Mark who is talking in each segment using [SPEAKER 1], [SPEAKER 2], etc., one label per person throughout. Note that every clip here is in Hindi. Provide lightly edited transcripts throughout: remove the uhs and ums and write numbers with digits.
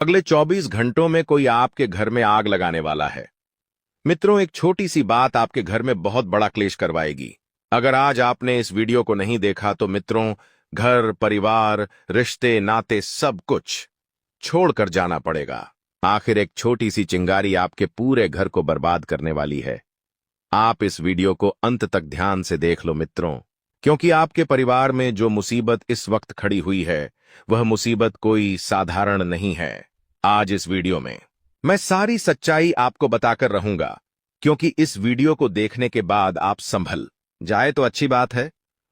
[SPEAKER 1] अगले 24 घंटों में कोई आपके घर में आग लगाने वाला है। मित्रों, एक छोटी सी बात आपके घर में बहुत बड़ा क्लेश करवाएगी। अगर आज आपने इस वीडियो को नहीं देखा तो मित्रों, घर, परिवार, रिश्ते, नाते सब कुछ छोड़कर जाना पड़ेगा। आखिर एक छोटी सी चिंगारी आपके पूरे घर को बर्बाद करने वाली है। आप इस वीडियो को अंत तक ध्यान से देख लो मित्रों, क्योंकि आपके परिवार में जो मुसीबत इस वक्त खड़ी हुई है, वह मुसीबत कोई साधारण नहीं है। आज इस वीडियो में मैं सारी सच्चाई आपको बताकर रहूंगा, क्योंकि इस वीडियो को देखने के बाद आप संभल जाए तो अच्छी बात है,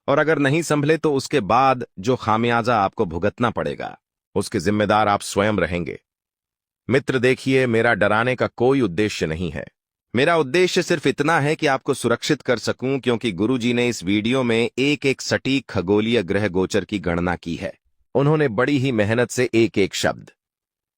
[SPEAKER 1] और अगर नहीं संभले तो उसके बाद जो खामियाजा आपको भुगतना पड़ेगा, उसके जिम्मेदार आप स्वयं रहेंगे। मित्र देखिए, मेरा डराने का कोई उद्देश्य नहीं है। मेरा उद्देश्य सिर्फ इतना है कि आपको सुरक्षित कर सकूं, क्योंकि गुरुजी ने इस वीडियो में एक एक सटीक खगोलीय ग्रह गोचर की गणना की है। उन्होंने बड़ी ही मेहनत से एक एक शब्द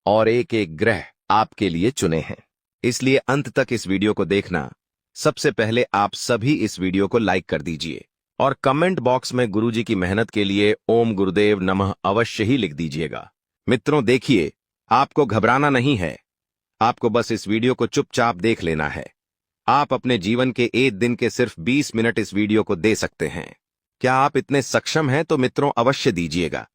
[SPEAKER 1] और एक एक ग्रह आपके लिए चुने हैं। इसलिए अंत तक इस वीडियो को देखना। सबसे पहले आप सभी इस वीडियो को लाइक कर दीजिए और कमेंट बॉक्स में गुरुजी की मेहनत के लिए ओम गुरुदेव नमः अवश्य ही लिख दीजिएगा। मित्रों देखिए, आपको घबराना नहीं है, आपको बस इस वीडियो को चुपचाप देख लेना है। आप अपने जीवन के एक दिन के सिर्फ 20 मिनट इस वीडियो को दे सकते हैं। क्या आप इतने सक्षम हैं? तो मित्रों अवश्य दीजिएगा,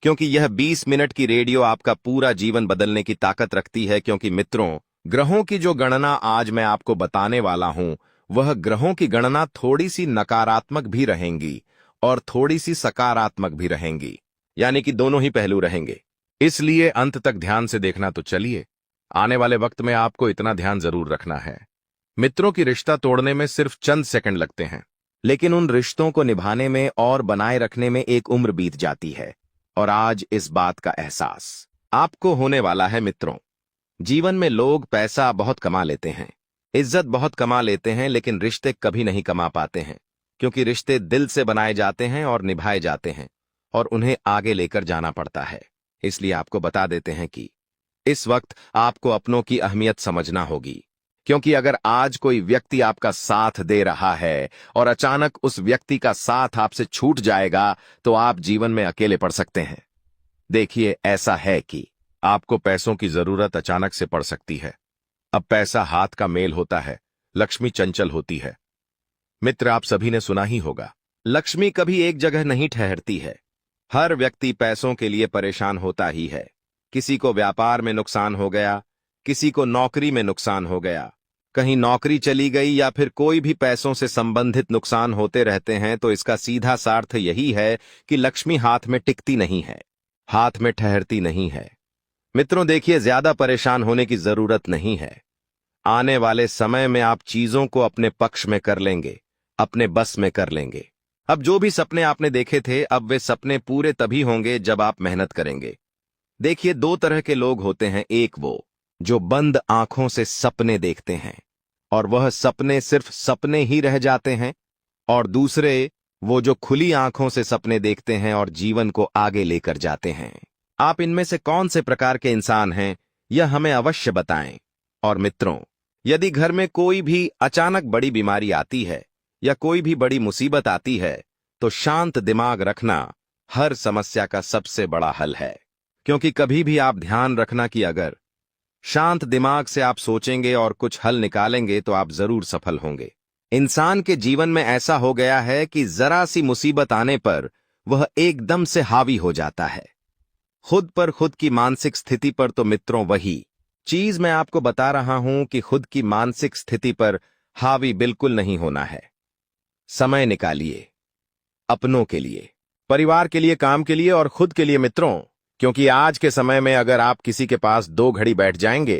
[SPEAKER 1] क्योंकि यह 20 मिनट की रेडियो आपका पूरा जीवन बदलने की ताकत रखती है। क्योंकि मित्रों, ग्रहों की जो गणना आज मैं आपको बताने वाला हूं, वह ग्रहों की गणना थोड़ी सी नकारात्मक भी रहेंगी और थोड़ी सी सकारात्मक भी रहेंगी, यानी कि दोनों ही पहलू रहेंगे। इसलिए अंत तक ध्यान से देखना। तो चलिए, आने वाले वक्त में आपको इतना ध्यान जरूर रखना है मित्रों कि रिश्ता तोड़ने में सिर्फ चंद सेकंड लगते हैं, लेकिन उन रिश्तों को निभाने में और बनाए रखने में एक उम्र बीत जाती है। और आज इस बात का एहसास आपको होने वाला है। मित्रों, जीवन में लोग पैसा बहुत कमा लेते हैं, इज्जत बहुत कमा लेते हैं, लेकिन रिश्ते कभी नहीं कमा पाते हैं, क्योंकि रिश्ते दिल से बनाए जाते हैं और निभाए जाते हैं, और उन्हें आगे लेकर जाना पड़ता है। इसलिए आपको बता देते हैं कि इस वक्त आपको अपनों की अहमियत समझना होगी, क्योंकि अगर आज कोई व्यक्ति आपका साथ दे रहा है और अचानक उस व्यक्ति का साथ आपसे छूट जाएगा, तो आप जीवन में अकेले पड़ सकते हैं। देखिए, ऐसा है कि आपको पैसों की जरूरत अचानक से पड़ सकती है। अब पैसा हाथ का मेल होता है, लक्ष्मी चंचल होती है। मित्र, आप सभी ने सुना ही होगा, लक्ष्मी कभी एक जगह नहीं ठहरती है। हर व्यक्ति पैसों के लिए परेशान होता ही है। किसी को व्यापार में नुकसान हो गया, किसी को नौकरी में नुकसान हो गया, कहीं नौकरी चली गई, या फिर कोई भी पैसों से संबंधित नुकसान होते रहते हैं। तो इसका सीधा सा अर्थ यही है कि लक्ष्मी हाथ में टिकती नहीं है, हाथ में ठहरती नहीं है। मित्रों देखिए, ज्यादा परेशान होने की जरूरत नहीं है। आने वाले समय में आप चीजों को अपने पक्ष में कर लेंगे, अपने बस में कर लेंगे। अब जो भी सपने आपने देखे थे, अब वे सपने पूरे तभी होंगे जब आप मेहनत करेंगे। देखिए, दो तरह के लोग होते हैं। एक वो जो बंद आंखों से सपने देखते हैं और वह सपने सिर्फ सपने ही रह जाते हैं, और दूसरे वो जो खुली आंखों से सपने देखते हैं और जीवन को आगे लेकर जाते हैं। आप इनमें से कौन से प्रकार के इंसान हैं, यह हमें अवश्य बताएं। और मित्रों, यदि घर में कोई भी अचानक बड़ी बीमारी आती है या कोई भी बड़ी मुसीबत आती है, तो शांत दिमाग रखना हर समस्या का सबसे बड़ा हल है। क्योंकि कभी भी आप ध्यान रखना कि अगर शांत दिमाग से आप सोचेंगे और कुछ हल निकालेंगे, तो आप जरूर सफल होंगे। इंसान के जीवन में ऐसा हो गया है कि जरा सी मुसीबत आने पर वह एकदम से हावी हो जाता है, खुद पर, खुद की मानसिक स्थिति पर। तो मित्रों, वही चीज मैं आपको बता रहा हूं कि खुद की मानसिक स्थिति पर हावी बिल्कुल नहीं होना है। समय निकालिए अपनों के लिए, परिवार के लिए, काम के लिए और खुद के लिए मित्रों, क्योंकि आज के समय में अगर आप किसी के पास 2 घड़ी बैठ जाएंगे,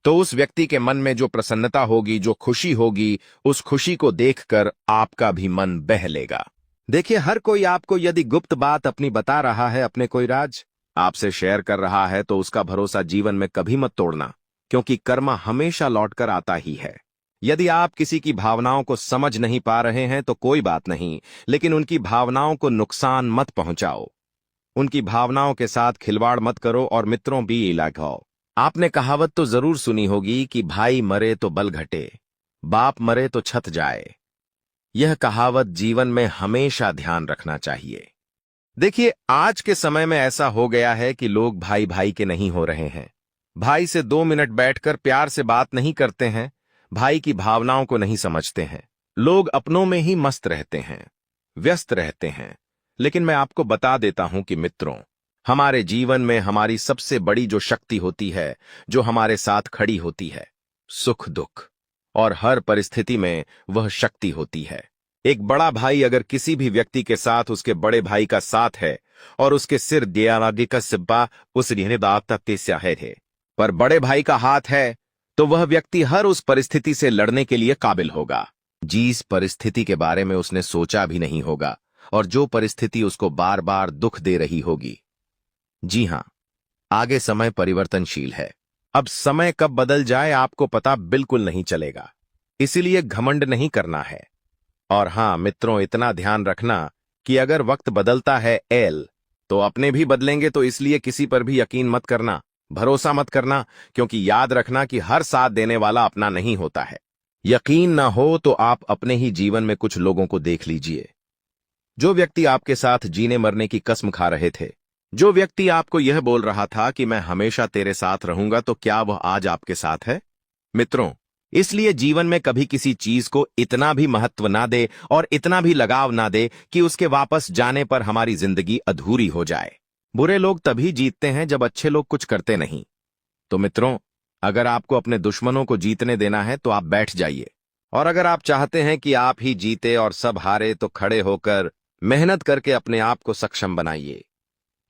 [SPEAKER 1] तो उस व्यक्ति के मन में जो प्रसन्नता होगी, जो खुशी होगी, उस खुशी को देखकर आपका भी मन बहलेगा। देखिए, हर कोई आपको यदि गुप्त बात अपनी बता रहा है, अपने कोई राज आपसे शेयर कर रहा है, तो उसका भरोसा जीवन में कभी मत तोड़ना, क्योंकि कर्म हमेशा लौटकर आता ही है। यदि आप किसी की भावनाओं को समझ नहीं पा रहे हैं तो कोई बात नहीं, लेकिन उनकी भावनाओं को नुकसान मत पहुंचाओ, उनकी भावनाओं के साथ खिलवाड़ मत करो। और मित्रों, बी लगाओ। आपने कहावत तो जरूर सुनी होगी कि भाई मरे तो बल घटे, बाप मरे तो छत जाए। यह कहावत जीवन में हमेशा ध्यान रखना चाहिए। देखिए, आज के समय में ऐसा हो गया है कि लोग भाई भाई के नहीं हो रहे हैं। भाई से 2 मिनट बैठकर प्यार से बात नहीं करते हैं, भाई की भावनाओं को नहीं समझते हैं। लोग अपनों में ही मस्त रहते हैं, व्यस्त रहते हैं। लेकिन मैं आपको बता देता हूं कि मित्रों, हमारे जीवन में हमारी सबसे बड़ी जो शक्ति होती है, जो हमारे साथ खड़ी होती है, सुख दुख और हर परिस्थिति में वह शक्ति होती है। एक बड़ा भाई अगर किसी भी व्यक्ति के साथ उसके बड़े भाई का साथ है और उसके सिर दियारागे का सिब्बा उस है, पर बड़े भाई का हाथ है तो वह व्यक्ति हर उस परिस्थिति से लड़ने के लिए काबिल होगा, जिस परिस्थिति के बारे में उसने सोचा भी नहीं होगा और जो परिस्थिति उसको बार बार दुख दे रही होगी। जी हां, आगे समय परिवर्तनशील है। अब समय कब बदल जाए आपको पता बिल्कुल नहीं चलेगा, इसीलिए घमंड नहीं करना है। और हां मित्रों, इतना ध्यान रखना कि अगर वक्त बदलता है तो अपने भी बदलेंगे, तो इसलिए किसी पर भी यकीन मत करना, भरोसा मत करना, क्योंकि याद रखना कि हर साथ देने वाला अपना नहीं होता है। यकीन ना हो तो आप अपने ही जीवन में कुछ लोगों को देख लीजिए। जो व्यक्ति आपके साथ जीने मरने की कसम खा रहे थे, जो व्यक्ति आपको यह बोल रहा था कि मैं हमेशा तेरे साथ रहूंगा, तो क्या वह आज आपके साथ है? मित्रों, इसलिए जीवन में कभी किसी चीज को इतना भी महत्व ना दे और इतना भी लगाव ना दे कि उसके वापस जाने पर हमारी जिंदगी अधूरी हो जाए। बुरे लोग तभी जीतते हैं जब अच्छे लोग कुछ करते नहीं। तो मित्रों, अगर आपको अपने दुश्मनों को जीतने देना है तो आप बैठ जाइए, और अगर आप चाहते हैं कि आप ही जीते और सब हारे, तो खड़े होकर मेहनत करके अपने आप को सक्षम बनाइए,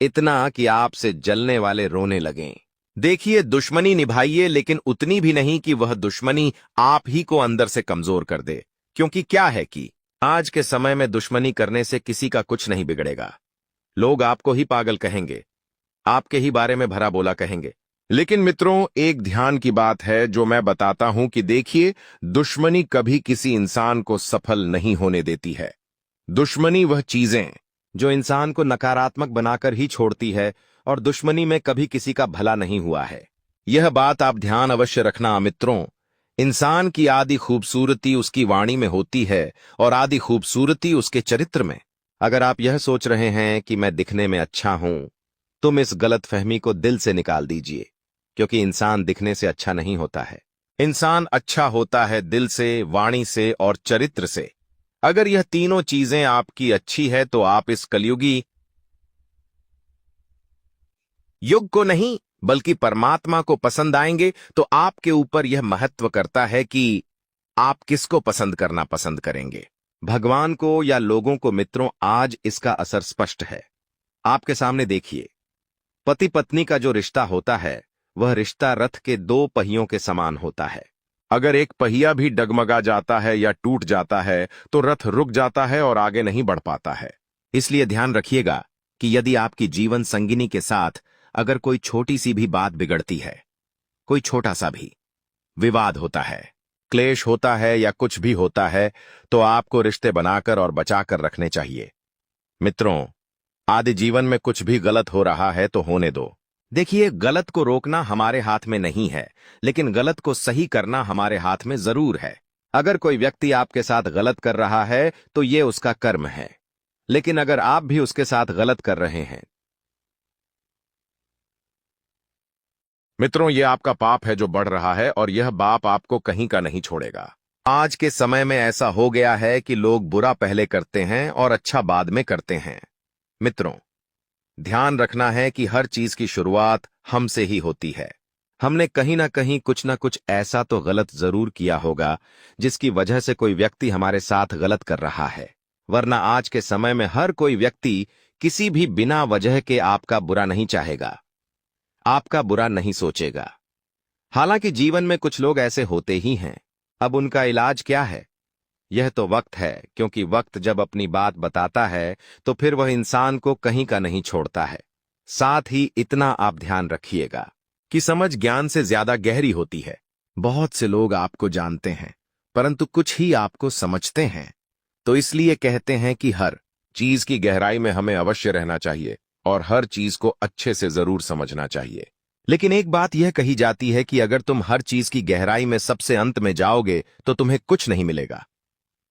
[SPEAKER 1] इतना कि आपसे जलने वाले रोने लगें। देखिए, दुश्मनी निभाइए, लेकिन उतनी भी नहीं कि वह दुश्मनी आप ही को अंदर से कमजोर कर दे, क्योंकि क्या है कि आज के समय में दुश्मनी करने से किसी का कुछ नहीं बिगड़ेगा। लोग आपको ही पागल कहेंगे, आपके ही बारे में भरा बोला कहेंगे। लेकिन मित्रों, एक ध्यान की बात है जो मैं बताता हूं कि देखिए, दुश्मनी कभी किसी इंसान को सफल नहीं होने देती है। दुश्मनी वह चीजें जो इंसान को नकारात्मक बनाकर ही छोड़ती है, और दुश्मनी में कभी किसी का भला नहीं हुआ है। यह बात आप ध्यान अवश्य रखना मित्रों। इंसान की आदि खूबसूरती उसकी वाणी में होती है और आदि खूबसूरती उसके चरित्र में। अगर आप यह सोच रहे हैं कि मैं दिखने में अच्छा हूं, तुम इस गलतफहमी को दिल से निकाल दीजिए, क्योंकि इंसान दिखने से अच्छा नहीं होता है। इंसान अच्छा होता है दिल से, वाणी से और चरित्र से। अगर यह तीनों चीजें आपकी अच्छी है तो आप इस कलयुगी युग को नहीं बल्कि परमात्मा को पसंद आएंगे। तो आपके ऊपर यह महत्व करता है कि आप किसको पसंद करना पसंद करेंगे, भगवान को या लोगों को। मित्रों, आज इसका असर स्पष्ट है। आपके सामने देखिए, पति पत्नी का जो रिश्ता होता है, वह रिश्ता रथ के 2 पहियों के समान होता है। अगर एक पहिया भी डगमगा जाता है या टूट जाता है तो रथ रुक जाता है और आगे नहीं बढ़ पाता है। इसलिए ध्यान रखिएगा कि यदि आपकी जीवन संगिनी के साथ अगर कोई छोटी सी भी बात बिगड़ती है, कोई छोटा सा भी विवाद होता है, क्लेश होता है या कुछ भी होता है, तो आपको रिश्ते बनाकर और बचाकर रखने चाहिए। मित्रों, आदि जीवन में कुछ भी गलत हो रहा है तो होने दो। देखिए, गलत को रोकना हमारे हाथ में नहीं है, लेकिन गलत को सही करना हमारे हाथ में जरूर है। अगर कोई व्यक्ति आपके साथ गलत कर रहा है तो ये उसका कर्म है, लेकिन अगर आप भी उसके साथ गलत कर रहे हैं, मित्रों, ये आपका पाप है जो बढ़ रहा है, और यह पाप आपको कहीं का नहीं छोड़ेगा। आज के समय में ऐसा हो गया है कि लोग बुरा पहले करते हैं और अच्छा बाद में करते हैं। मित्रों, ध्यान रखना है कि हर चीज की शुरुआत हमसे ही होती है। हमने कहीं ना कहीं कुछ ना कुछ ऐसा तो गलत जरूर किया होगा जिसकी वजह से कोई व्यक्ति हमारे साथ गलत कर रहा है। वरना आज के समय में हर कोई व्यक्ति किसी भी बिना वजह के आपका बुरा नहीं चाहेगा, आपका बुरा नहीं सोचेगा। हालांकि जीवन में कुछ लोग ऐसे होते ही हैं। अब उनका इलाज क्या है? यह तो वक्त है, क्योंकि वक्त जब अपनी बात बताता है तो फिर वह इंसान को कहीं का नहीं छोड़ता है। साथ ही इतना आप ध्यान रखिएगा कि समझ ज्ञान से ज्यादा गहरी होती है। बहुत से लोग आपको जानते हैं, परंतु कुछ ही आपको समझते हैं। तो इसलिए कहते हैं कि हर चीज की गहराई में हमें अवश्य रहना चाहिए और हर चीज को अच्छे से जरूर समझना चाहिए। लेकिन एक बात यह कही जाती है कि अगर तुम हर चीज की गहराई में सबसे अंत में जाओगे तो तुम्हें कुछ नहीं मिलेगा,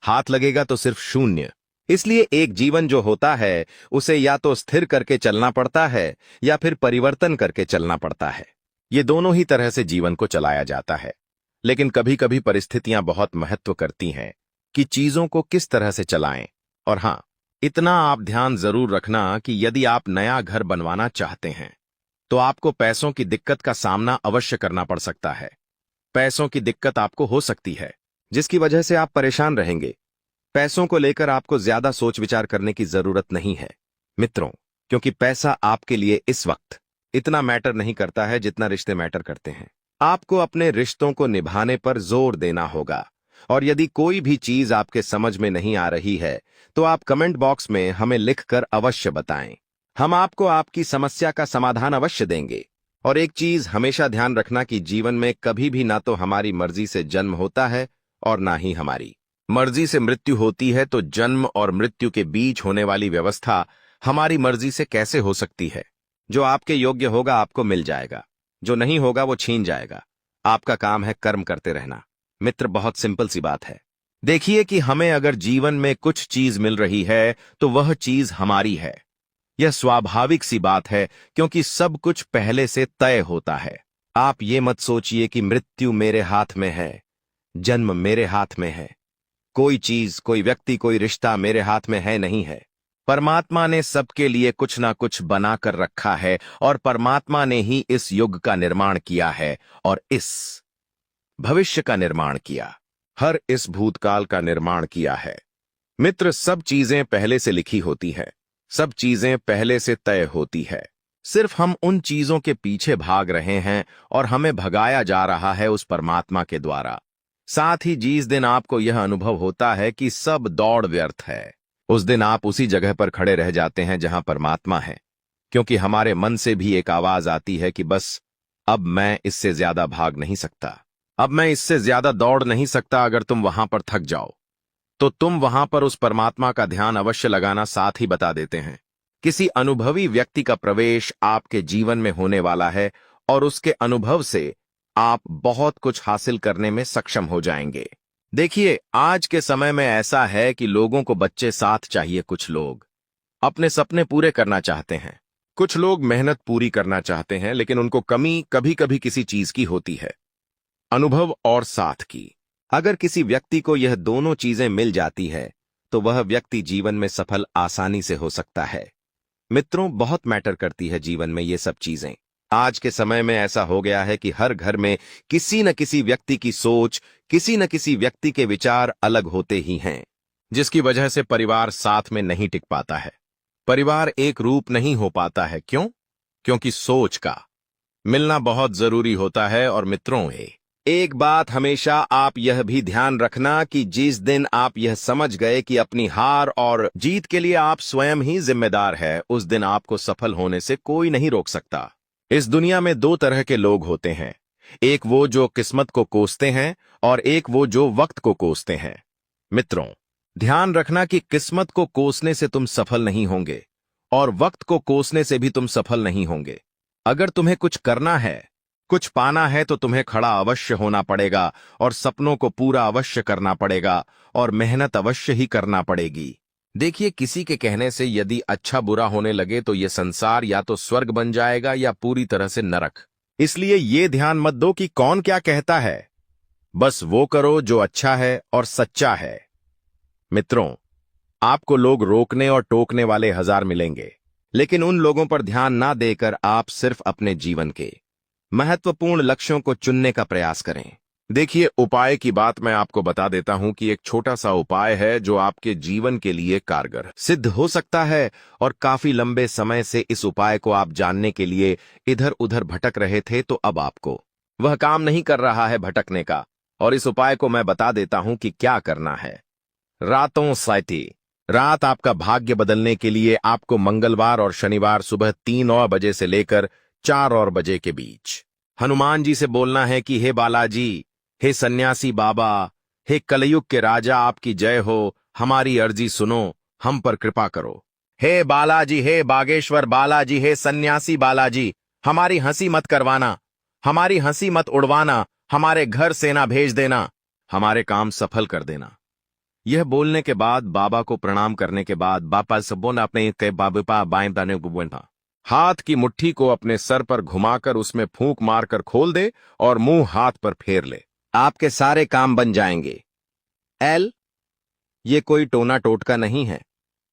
[SPEAKER 1] हाथ लगेगा तो सिर्फ शून्य। इसलिए एक जीवन जो होता है उसे या तो स्थिर करके चलना पड़ता है या फिर परिवर्तन करके चलना पड़ता है। ये दोनों ही तरह से जीवन को चलाया जाता है, लेकिन कभी कभी परिस्थितियां बहुत महत्व करती हैं कि चीजों को किस तरह से चलाएं। और हां, इतना आप ध्यान जरूर रखना कि यदि आप नया घर बनवाना चाहते हैं तो आपको पैसों की दिक्कत का सामना अवश्य करना पड़ सकता है। पैसों की दिक्कत आपको हो सकती है, जिसकी वजह से आप परेशान रहेंगे। पैसों को लेकर आपको ज्यादा सोच विचार करने की जरूरत नहीं है मित्रों, क्योंकि पैसा आपके लिए इस वक्त इतना मैटर नहीं करता है जितना रिश्ते मैटर करते हैं। आपको अपने रिश्तों को निभाने पर जोर देना होगा, और यदि कोई भी चीज आपके समझ में नहीं आ रही है तो आप कमेंट बॉक्स में हमें लिखकर अवश्य बताएं। हम आपको आपकी समस्या का समाधान अवश्य देंगे। और एक चीज हमेशा ध्यान रखना कि जीवन में कभी भी ना तो हमारी मर्जी से जन्म होता है और ना ही हमारी मर्जी से मृत्यु होती है। तो जन्म और मृत्यु के बीच होने वाली व्यवस्था हमारी मर्जी से कैसे हो सकती है? जो आपके योग्य होगा आपको मिल जाएगा, जो नहीं होगा वो छीन जाएगा। आपका काम है कर्म करते रहना। मित्र, बहुत सिंपल सी बात है। देखिए कि हमें अगर जीवन में कुछ चीज मिल रही है तो वह चीज हमारी है। यह स्वाभाविक सी बात है, क्योंकि सब कुछ पहले से तय होता है। आप ये मत सोचिए कि मृत्यु मेरे हाथ में है, जन्म मेरे हाथ में है। कोई चीज, कोई व्यक्ति, कोई रिश्ता मेरे हाथ में है नहीं है। परमात्मा ने सबके लिए कुछ ना कुछ बना कर रखा है, और परमात्मा ने ही इस युग का निर्माण किया है और इस भविष्य का निर्माण किया, हर इस भूतकाल का निर्माण किया है। मित्र, सब चीजें पहले से लिखी होती है, सब चीजें पहले से तय होती है। सिर्फ हम उन चीजों के पीछे भाग रहे हैं और हमें भगाया जा रहा है उस परमात्मा के द्वारा। साथ ही जिस दिन आपको यह अनुभव होता है कि सब दौड़ व्यर्थ है, उस दिन आप उसी जगह पर खड़े रह जाते हैं जहां परमात्मा है। क्योंकि हमारे मन से भी एक आवाज आती है कि बस अब मैं इससे ज्यादा भाग नहीं सकता, अब मैं इससे ज्यादा दौड़ नहीं सकता। अगर तुम वहां पर थक जाओ तो तुम वहां पर उस परमात्मा का ध्यान अवश्य लगाना साथ ही बता देते हैं। किसी अनुभवी व्यक्ति का प्रवेश आपके जीवन में होने वाला है, और उसके अनुभव से आप बहुत कुछ हासिल करने में सक्षम हो जाएंगे। देखिए, आज के समय में ऐसा है कि लोगों को बच्चे साथ चाहिए। कुछ लोग अपने सपने पूरे करना चाहते हैं, कुछ लोग मेहनत पूरी करना चाहते हैं, लेकिन उनको कमी कभी कभी किसी चीज की होती है, अनुभव और साथ की। अगर किसी व्यक्ति को यह दोनों चीजें मिल जाती है तो वह व्यक्ति जीवन में सफल आसानी से हो सकता है। मित्रों, बहुत मैटर करती है जीवन में ये सब चीजें। आज के समय में ऐसा हो गया है कि हर घर में किसी न किसी व्यक्ति की सोच, किसी न किसी व्यक्ति के विचार अलग होते ही हैं, जिसकी वजह से परिवार साथ में नहीं टिक पाता है, परिवार एक रूप नहीं हो पाता है। क्यों? क्योंकि सोच का मिलना बहुत जरूरी होता है। और मित्रों, एक बात हमेशा आप यह भी ध्यान रखना कि जिस दिन आप यह समझ गए कि अपनी हार और जीत के लिए आप स्वयं ही जिम्मेदार है, उस दिन आपको सफल होने से कोई नहीं रोक सकता। इस दुनिया में दो तरह के लोग होते हैं, एक वो जो किस्मत को कोसते हैं और एक वो जो वक्त को कोसते हैं। मित्रों, ध्यान रखना कि किस्मत को कोसने से तुम सफल नहीं होंगे और वक्त को कोसने से भी तुम सफल नहीं होंगे। अगर तुम्हें कुछ करना है, कुछ पाना है, तो तुम्हें खड़ा अवश्य होना पड़ेगा और सपनों को पूरा अवश्य करना पड़ेगा और मेहनत अवश्य ही करना पड़ेगी। देखिए, किसी के कहने से यदि अच्छा बुरा होने लगे तो यह संसार या तो स्वर्ग बन जाएगा या पूरी तरह से नरक। इसलिए ये ध्यान मत दो कि कौन क्या कहता है, बस वो करो जो अच्छा है और सच्चा है। मित्रों, आपको लोग रोकने और टोकने वाले हजार मिलेंगे, लेकिन उन लोगों पर ध्यान ना देकर आप सिर्फ अपने जीवन के महत्वपूर्ण लक्ष्यों को चुनने का प्रयास करें। देखिए, उपाय की बात मैं आपको बता देता हूं कि एक छोटा सा उपाय है जो आपके जीवन के लिए कारगर सिद्ध हो सकता है, और काफी लंबे समय से इस उपाय को आप जानने के लिए इधर उधर भटक रहे थे, तो अब आपको वह काम नहीं कर रहा है भटकने का, और इस उपाय को मैं बता देता हूं कि क्या करना है। रातों साइटी रात आपका भाग्य बदलने के लिए आपको मंगलवार और शनिवार सुबह 3 बजे से लेकर 4 बजे के बीच हनुमान जी से बोलना है कि हे बालाजी, हे सन्यासी बाबा, हे कलयुग के राजा, आपकी जय हो, हमारी अर्जी सुनो, हम पर कृपा करो। हे बालाजी, हे बागेश्वर बालाजी, हे सन्यासी बालाजी, हमारी हंसी मत करवाना, हमारी हंसी मत उड़वाना, हमारे घर सेना भेज देना, हमारे काम सफल कर देना। यह बोलने के बाद बाबा को प्रणाम करने के बाद बापा सबोन अपने के बाबा बाएं दाने को बोलना, हाथ की मुट्ठी को अपने सर पर घुमाकर उसमें फूंक मारकर खोल दे और मुंह हाथ पर फेर ले। आपके सारे काम बन जाएंगे। एल, ये कोई टोना टोटका नहीं है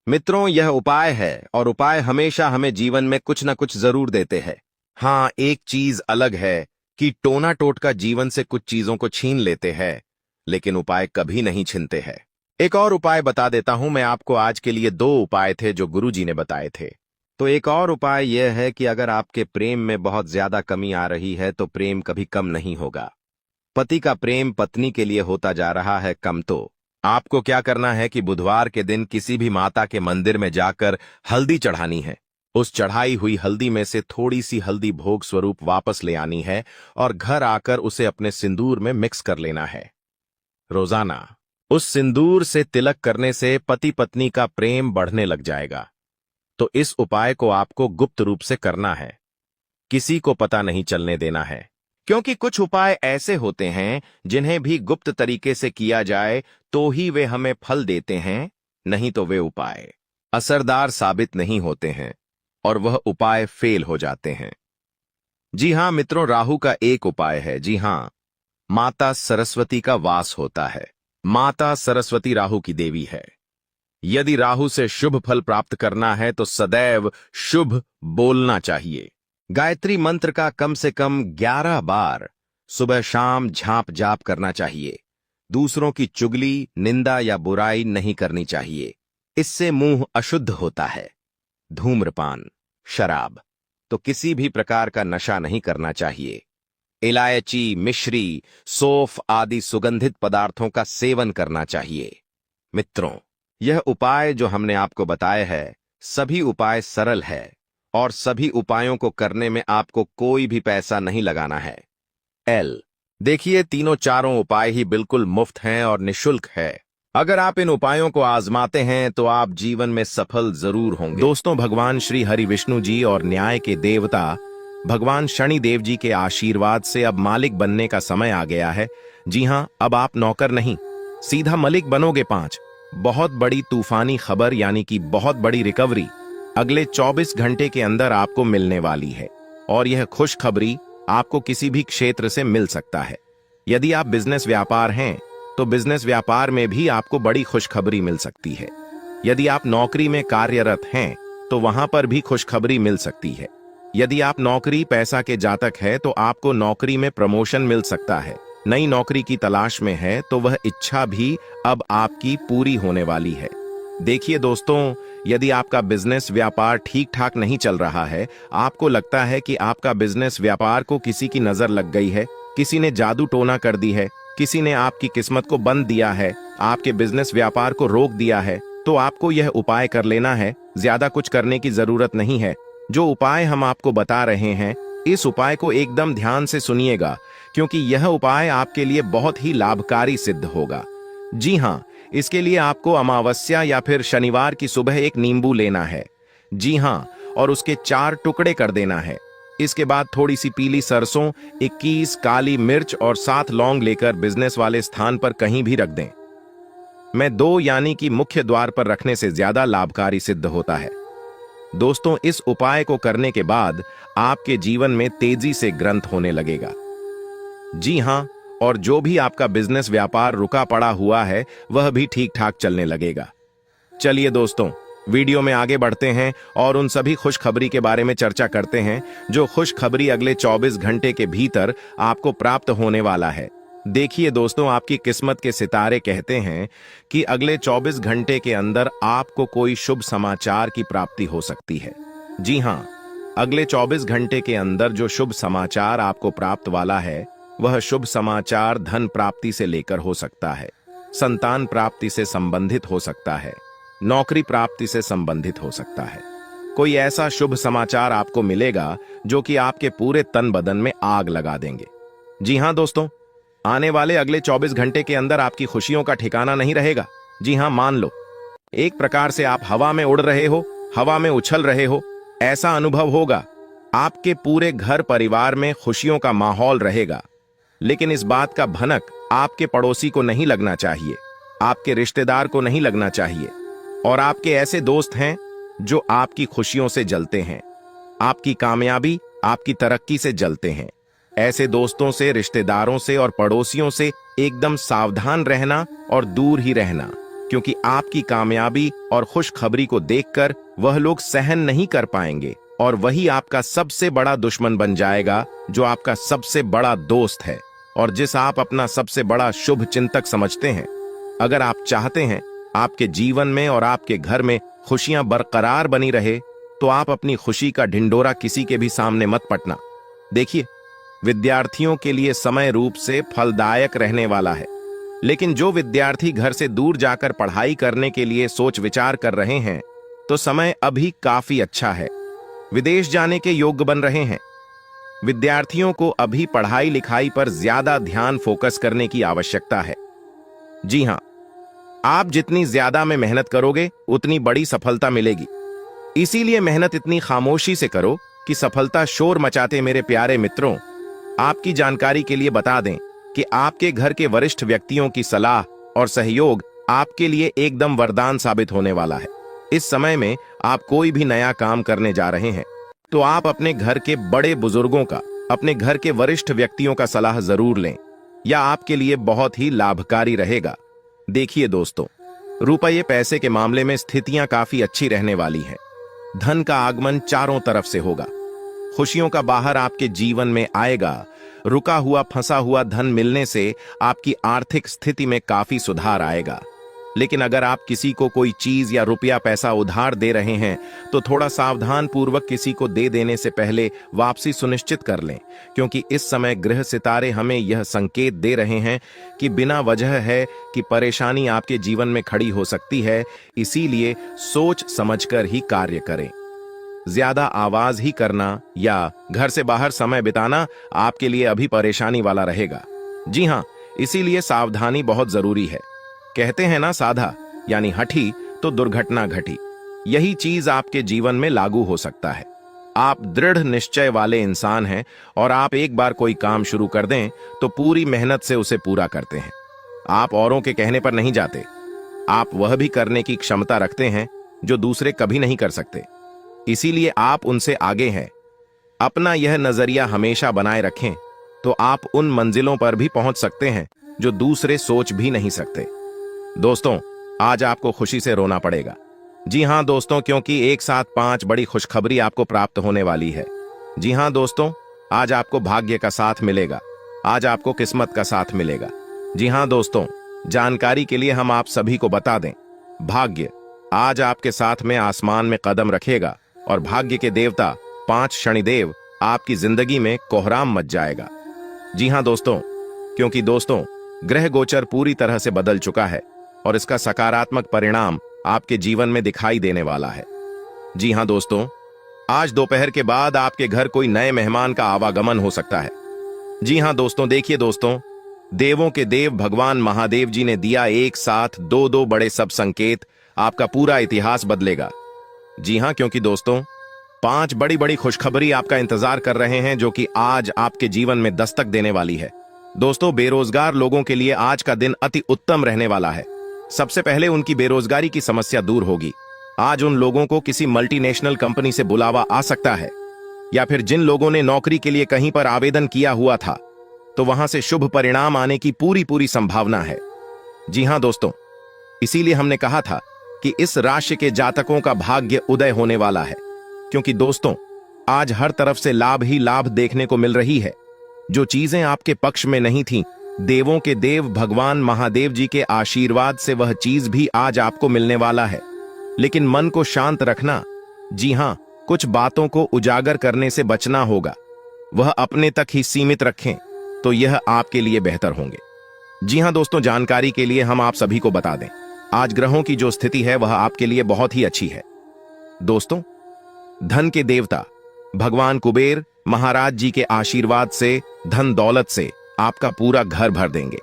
[SPEAKER 1] मित्रों, यह उपाय है और उपाय हमेशा हमें जीवन में कुछ न कुछ जरूर देते हैं। हाँ, एक चीज अलग है कि टोना टोटका जीवन से कुछ चीजों को छीन लेते हैं, लेकिन उपाय कभी नहीं छीनते हैं। एक और उपाय बता देता हूं मैं आपको। आज के लिए 2 उपाय थे जो गुरुजी ने बताए थे। तो एक और उपाय यह है कि अगर आपके प्रेम में बहुत ज्यादा कमी आ रही है तो प्रेम कभी कम नहीं होगा। पति का प्रेम पत्नी के लिए होता जा रहा है कम, तो आपको क्या करना है कि बुधवार के दिन किसी भी माता के मंदिर में जाकर हल्दी चढ़ानी है। उस चढ़ाई हुई हल्दी में से थोड़ी सी हल्दी भोग स्वरूप वापस ले आनी है और घर आकर उसे अपने सिंदूर में मिक्स कर लेना है। रोजाना उस सिंदूर से तिलक करने से पति पत्नी का प्रेम बढ़ने लग जाएगा। तो इस उपाय को आपको गुप्त रूप से करना है, किसी को पता नहीं चलने देना है, क्योंकि कुछ उपाय ऐसे होते हैं जिन्हें भी गुप्त तरीके से किया जाए तो ही वे हमें फल देते हैं, नहीं तो वे उपाय असरदार साबित नहीं होते हैं और वह उपाय फेल हो जाते हैं। जी हां मित्रों, राहु का एक उपाय है। जी हां, माता सरस्वती का वास होता है। माता सरस्वती राहु की देवी है। यदि राहु से शुभ फल प्राप्त करना है तो सदैव शुभ बोलना चाहिए। गायत्री मंत्र का कम से कम 11 बार सुबह शाम झांप जाप करना चाहिए। दूसरों की चुगली, निंदा या बुराई नहीं करनी चाहिए, इससे मुंह अशुद्ध होता है। धूम्रपान, शराब तो किसी भी प्रकार का नशा नहीं करना चाहिए। इलायची, मिश्री, सौंफ आदि सुगंधित पदार्थों का सेवन करना चाहिए। मित्रों, यह उपाय जो हमने आपको बताए हैं, सभी उपाय सरल है और सभी उपायों को करने में आपको कोई भी पैसा नहीं लगाना है। एल, देखिए, तीनों चारों उपाय ही बिल्कुल मुफ्त हैं और निशुल्क है। अगर आप इन उपायों को आजमाते हैं तो आप जीवन में सफल जरूर होंगे। दोस्तों, भगवान श्री हरि विष्णु जी और न्याय के देवता भगवान शनि देव जी के आशीर्वाद से अब मालिक बनने का समय आ गया है। जी हां, अब आप नौकर नहीं, सीधा मलिक बनोगे। 5 बहुत बड़ी तूफानी खबर यानी कि बहुत बड़ी रिकवरी अगले 24 घंटे के अंदर आपको मिलने वाली है और यह खुशखबरी आपको किसी भी क्षेत्र से मिल सकता है। यदि आप बिजनेस व्यापार हैं तो बिजनेस व्यापार में भी आपको बड़ी खुशखबरी मिल सकती है। यदि आप नौकरी में कार्यरत हैं तो वहां पर भी खुशखबरी मिल सकती है। यदि आप नौकरी पैसा के जातक है तो आपको नौकरी में प्रमोशन मिल सकता है। नई नौकरी की तलाश में है तो वह इच्छा भी अब आपकी पूरी होने वाली है। देखिए दोस्तों, यदि आपका बिजनेस व्यापार ठीक ठाक नहीं चल रहा है, आपको लगता है कि आपका बिजनेस व्यापार को किसी की नजर लग गई है, किसी ने जादू टोना कर दी है, किसी ने आपकी किस्मत को बंद दिया है, आपके बिजनेस व्यापार को रोक दिया है, तो आपको यह उपाय कर लेना है। ज्यादा कुछ करने की जरूरत नहीं है। जो उपाय हम आपको बता रहे हैं, इस उपाय को एकदम ध्यान से सुनिएगा, क्योंकि यह उपाय आपके लिए बहुत ही लाभकारी सिद्ध होगा। जी हां, इसके लिए आपको अमावस्या या फिर शनिवार की सुबह एक नींबू लेना है। जी हां, और उसके 4 टुकड़े कर देना है। इसके बाद थोड़ी सी पीली सरसों, 21 काली मिर्च और 7 लौंग लेकर बिजनेस वाले स्थान पर कहीं भी रख दें। मैं 2 यानी कि मुख्य द्वार पर रखने से ज्यादा लाभकारी सिद्ध होता है। दोस्तों, इस उपाय को करने के बाद आपके जीवन में तेजी से ग्रंथ होने लगेगा। जी हां, और जो भी आपका बिजनेस व्यापार रुका पड़ा हुआ है वह भी ठीक ठाक चलने लगेगा। चलिए दोस्तों, वीडियो में आगे बढ़ते हैं और उन सभी खुशखबरी के बारे में चर्चा करते हैं जो खुशखबरी अगले 24 घंटे के भीतर आपको प्राप्त होने वाला है। देखिए दोस्तों, आपकी किस्मत के सितारे कहते हैं कि अगले 24 घंटे के अंदर आपको कोई शुभ समाचार की प्राप्ति हो सकती है। जी हां, अगले 24 घंटे के अंदर जो शुभ समाचार आपको प्राप्त वाला है वह शुभ समाचार धन प्राप्ति से लेकर हो सकता है, संतान प्राप्ति से संबंधित हो सकता है, नौकरी प्राप्ति से संबंधित हो सकता है। कोई ऐसा शुभ समाचार आपको मिलेगा जो कि आपके पूरे तन बदन में आग लगा देंगे। जी हां दोस्तों, आने वाले अगले 24 घंटे के अंदर आपकी खुशियों का ठिकाना नहीं रहेगा। जी हां, मान लो एक प्रकार से आप हवा में उड़ रहे हो, हवा में उछल रहे हो, ऐसा अनुभव होगा। आपके पूरे घर परिवार में खुशियों का माहौल रहेगा, लेकिन इस बात का भनक आपके पड़ोसी को नहीं लगना चाहिए, आपके रिश्तेदार को नहीं लगना चाहिए, और आपके ऐसे दोस्त हैं जो आपकी खुशियों से जलते हैं। आपकी कामयाबी आपकी तरक्की से जलते हैं। ऐसे दोस्तों से, रिश्तेदारों से और पड़ोसियों से एकदम सावधान रहना और दूर ही रहना, क्योंकि आपकी कामयाबी और खुशखबरी को देखकर वह लोग सहन नहीं कर पाएंगे और वही आपका सबसे बड़ा दुश्मन बन जाएगा, जो आपका सबसे बड़ा दोस्त है और जिस आप अपना सबसे बड़ा शुभ चिंतक समझते हैं। अगर आप चाहते हैं आपके जीवन में और आपके घर में खुशियां बरकरार बनी रहे, तो आप अपनी खुशी का ढिंडोरा किसी के भी सामने मत पटना। देखिए, विद्यार्थियों के लिए समय रूप से फलदायक रहने वाला है, लेकिन जो विद्यार्थी घर से दूर जाकर पढ़ाई करने के लिए सोच विचार कर रहे हैं, तो समय अभी काफी अच्छा है। विदेश जाने के योग्य बन रहे हैं। विद्यार्थियों को अभी पढ़ाई लिखाई पर ज्यादा ध्यान फोकस करने की आवश्यकता है। जी हां, आप जितनी ज्यादा में मेहनत करोगे उतनी बड़ी सफलता मिलेगी। इसीलिए मेहनत इतनी खामोशी से करो कि सफलता शोर मचाते। मेरे प्यारे मित्रों, आपकी जानकारी के लिए बता दें कि आपके घर के वरिष्ठ व्यक्तियों की सलाह और सहयोग आपके लिए एकदम वरदान साबित होने वाला है। इस समय में आप कोई भी नया काम करने जा रहे हैं, तो आप अपने घर के बड़े बुजुर्गों का, अपने घर के वरिष्ठ व्यक्तियों का सलाह जरूर लें। यह आपके लिए बहुत ही लाभकारी रहेगा। देखिए दोस्तों, रुपये पैसे के मामले में स्थितियां काफी अच्छी रहने वाली हैं। धन का आगमन चारों तरफ से होगा। खुशियों का बाहर आपके जीवन में आएगा। रुका हुआ फंसा हुआ धन मिलने से आपकी आर्थिक स्थिति में काफी सुधार आएगा। लेकिन अगर आप किसी को कोई चीज या रुपया पैसा उधार दे रहे हैं, तो थोड़ा सावधान पूर्वक किसी को दे देने से पहले वापसी सुनिश्चित कर लें, क्योंकि इस समय ग्रह सितारे हमें यह संकेत दे रहे हैं कि बिना वजह है कि परेशानी आपके जीवन में खड़ी हो सकती है। इसीलिए सोच समझकर ही कार्य करें। ज्यादा आवाज ही करना या घर से बाहर समय बिताना आपके लिए अभी परेशानी वाला रहेगा। जी हां, इसीलिए सावधानी बहुत जरूरी है। कहते हैं ना, साधा यानी हठी तो दुर्घटना घटी। यही चीज आपके जीवन में लागू हो सकता है। आप दृढ़ निश्चय वाले इंसान हैं और आप एक बार कोई काम शुरू कर दें तो पूरी मेहनत से उसे पूरा करते हैं। आप औरों के कहने पर नहीं जाते। आप वह भी करने की क्षमता रखते हैं जो दूसरे कभी नहीं कर सकते। इसीलिए आप उनसे आगे हैं। अपना यह नजरिया हमेशा बनाए रखें तो आप उन मंजिलों पर भी पहुंच सकते हैं जो दूसरे सोच भी नहीं सकते। दोस्तों, आज आपको खुशी से रोना पड़ेगा। जी हां दोस्तों, क्योंकि एक साथ 5 बड़ी खुशखबरी आपको प्राप्त होने वाली है। जी हां दोस्तों, आज आपको भाग्य का साथ मिलेगा। आज आपको किस्मत का साथ मिलेगा। जी हां दोस्तों, जानकारी के लिए हम आप सभी को बता दें, भाग्य आज आपके साथ में आसमान में कदम रखेगा और भाग्य के देवता 5 शनिदेव आपकी जिंदगी में कोहराम मच जाएगा। जी हां दोस्तों, क्योंकि दोस्तों ग्रह गोचर पूरी तरह से बदल चुका है और इसका सकारात्मक परिणाम आपके जीवन में दिखाई देने वाला है। जी हां दोस्तों, आज दोपहर के बाद आपके घर कोई नए मेहमान का आवागमन हो सकता है। जी हां दोस्तों, देखिए दोस्तों, देवों के देव भगवान महादेव जी ने दिया एक साथ 2 बड़े सब संकेत। आपका पूरा इतिहास बदलेगा। जी हां, क्योंकि दोस्तों 5 बड़ी बड़ी खुशखबरी आपका इंतजार कर रहे हैं, जो कि आज आपके जीवन में दस्तक देने वाली है। दोस्तों, बेरोजगार लोगों के लिए आज का दिन अति उत्तम रहने वाला है। सबसे पहले उनकी बेरोजगारी की समस्या दूर होगी। आज उन लोगों को किसी मल्टीनेशनल कंपनी से बुलावा आ सकता है, या फिर जिन लोगों ने नौकरी के लिए कहीं पर आवेदन किया हुआ था, तो वहां से शुभ परिणाम आने की पूरी संभावना है। जी हां दोस्तों, इसीलिए हमने कहा था कि इस राशि के जातकों का भाग्य उदय होने वाला है, क्योंकि दोस्तों आज हर तरफ से लाभ ही लाभ देखने को मिल रही है। जो चीजें आपके पक्ष में नहीं थीं, देवों के देव भगवान महादेव जी के आशीर्वाद से वह चीज भी आज आपको मिलने वाला है। लेकिन मन को शांत रखना। जी हां, कुछ बातों को उजागर करने से बचना होगा। वह अपने तक ही सीमित रखें तो यह आपके लिए बेहतर होंगे। जी हां दोस्तों, जानकारी के लिए हम आप सभी को बता दें, आज ग्रहों की जो स्थिति है वह आपके लिए बहुत ही अच्छी है। दोस्तों, धन के देवता भगवान कुबेर महाराज जी के आशीर्वाद से धन दौलत से आपका पूरा घर भर देंगे।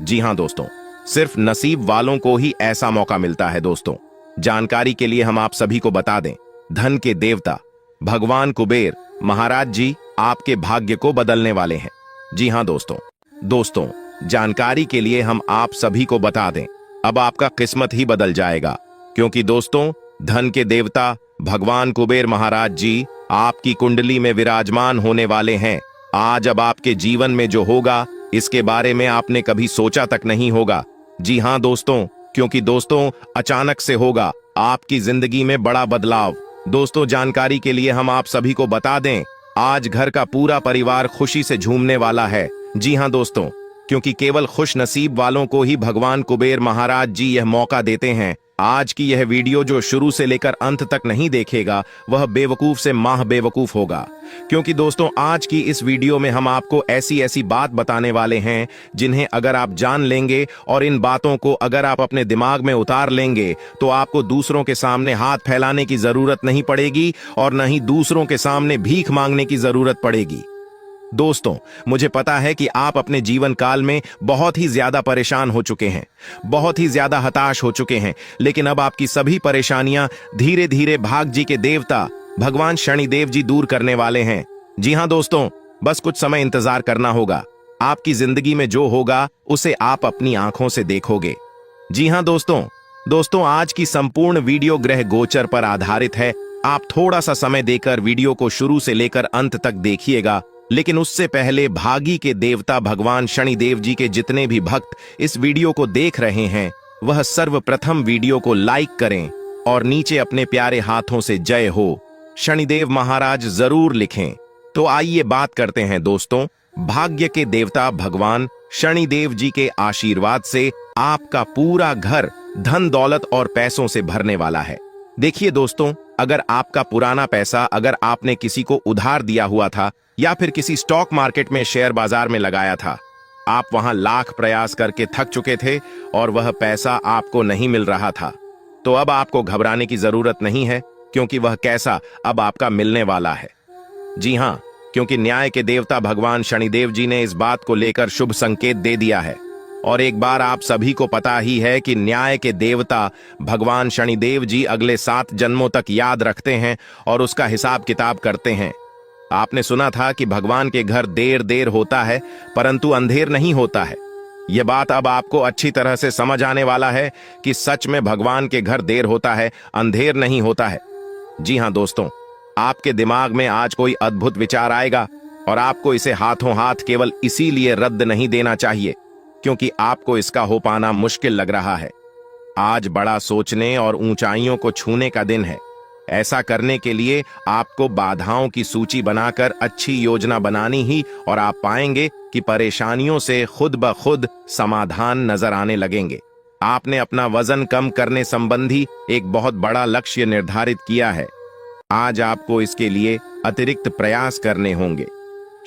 [SPEAKER 1] जी हां दोस्तों, सिर्फ नसीब वालों को ही ऐसा मौका मिलता है। दोस्तों, जानकारी के लिए हम आप सभी को बता दें, धन के देवता भगवान कुबेर महाराज जी आपके भाग्य को बदलने वाले हैं। जी हां दोस्तों, जानकारी के लिए हम आप सभी को बता दें, अब आपका किस्मत ही बदल जाएगा, क्योंकि दोस्तों धन के देवता भगवान कुबेर महाराज जी आपकी कुंडली में विराजमान होने वाले हैं। आज अब आपके जीवन में जो होगा इसके बारे में आपने कभी सोचा तक नहीं होगा। जी हाँ दोस्तों, क्योंकि दोस्तों अचानक से होगा आपकी जिंदगी में बड़ा बदलाव। दोस्तों जानकारी के लिए हम आप सभी को बता दें, आज घर का पूरा परिवार खुशी से झूमने वाला है। जी हाँ दोस्तों, क्योंकि केवल खुश नसीब वालों को ही भगवान कुबेर महाराज जी यह मौका देते हैं। आज की यह वीडियो जो शुरू से लेकर अंत तक नहीं देखेगा वह बेवकूफ से माह बेवकूफ होगा, क्योंकि दोस्तों आज की इस वीडियो में हम आपको ऐसी ऐसी बात बताने वाले हैं जिन्हें अगर आप जान लेंगे और इन बातों को अगर आप अपने दिमाग में उतार लेंगे तो आपको दूसरों के सामने हाथ फैलाने की जरूरत नहीं पड़ेगी और न ही दूसरों के सामने भीख मांगने की जरूरत पड़ेगी। दोस्तों मुझे पता है कि आप अपने जीवन काल में बहुत ही ज्यादा परेशान हो चुके हैं, बहुत ही ज्यादा हताश हो चुके हैं, लेकिन अब आपकी सभी परेशानियां धीरे धीरे भाग जी के देवता भगवान शनिदेव जी दूर करने वाले हैं। जी हां दोस्तों, बस कुछ समय इंतजार करना होगा। आपकी जिंदगी में जो होगा उसे आप अपनी आंखों से देखोगे। जी हां दोस्तों आज की संपूर्ण वीडियो ग्रह गोचर पर आधारित है। आप थोड़ा सा समय देकर वीडियो को शुरू से लेकर अंत तक देखिएगा, लेकिन उससे पहले भागी के देवता भगवान शनिदेव जी के जितने भी भक्त इस वीडियो को देख रहे हैं वह सर्वप्रथम वीडियो को लाइक करें और नीचे अपने प्यारे हाथों से जय हो शनिदेव महाराज जरूर लिखें। तो आइए बात करते हैं दोस्तों, भाग्य के देवता भगवान शनिदेव जी के आशीर्वाद से आपका पूरा घर धन दौलत और पैसों से भरने वाला है। देखिए दोस्तों, अगर आपका पुराना पैसा अगर आपने किसी को उधार दिया हुआ था या फिर किसी स्टॉक मार्केट में शेयर बाजार में लगाया था, आप वहां लाख प्रयास करके थक चुके थे और वह पैसा आपको नहीं मिल रहा था, तो अब आपको घबराने की जरूरत नहीं है, क्योंकि वह कैसा अब आपका मिलने वाला है। जी हां, क्योंकि न्याय के देवता भगवान शनिदेव जी ने इस बात को लेकर शुभ संकेत दे दिया है। और एक बार आप सभी को पता ही है कि न्याय के देवता भगवान शनिदेव जी अगले 7 जन्मों तक याद रखते हैं और उसका हिसाब किताब करते हैं। आपने सुना था कि भगवान के घर देर देर होता है परंतु अंधेर नहीं होता है। यह बात अब आपको अच्छी तरह से समझ आने वाला है कि सच में भगवान के घर देर होता है, अंधेर नहीं होता है। जी हां दोस्तों, आपके दिमाग में आज कोई अद्भुत विचार आएगा और आपको इसे हाथों हाथ केवल इसीलिए रद्द नहीं देना चाहिए क्योंकि आपको इसका हो पाना मुश्किल लग रहा है। आज बड़ा सोचने और ऊंचाइयों को छूने का दिन है। ऐसा करने के लिए आपको बाधाओं की सूची बनाकर अच्छी योजना बनानी ही और आप पाएंगे कि परेशानियों से खुद ब खुद समाधान नजर आने लगेंगे। आपने अपना वजन कम करने संबंधी एक बहुत बड़ा लक्ष्य निर्धारित किया है। आज आपको इसके लिए अतिरिक्त प्रयास करने होंगे।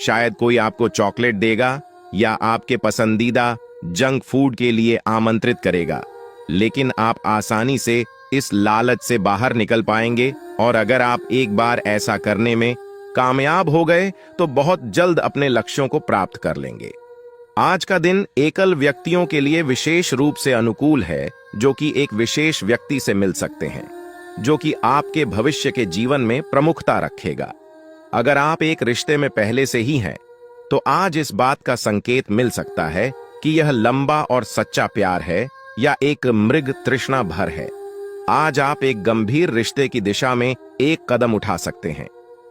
[SPEAKER 1] शायद कोई आपको चॉकलेट देगा या आपके पसंदीदा जंक फूड के लिए आमंत्रित करेगा, लेकिन आप आसानी से इस लालच से बाहर निकल पाएंगे और अगर आप एक बार ऐसा करने में कामयाब हो गए तो बहुत जल्द अपने लक्ष्यों को प्राप्त कर लेंगे। आज का दिन एकल व्यक्तियों के लिए विशेष रूप से अनुकूल है, जो कि एक विशेष व्यक्ति से मिल सकते हैं, जो कि आपके भविष्य के जीवन में प्रमुखता रखेगा। अगर आप एक रिश्ते में पहले से ही हैं, तो आज इस बात का संकेत मिल सकता है कि यह लंबा और सच्चा प्यार है या एक मृग तृष्णा भर है। आज आप एक गंभीर रिश्ते की दिशा में एक कदम उठा सकते हैं।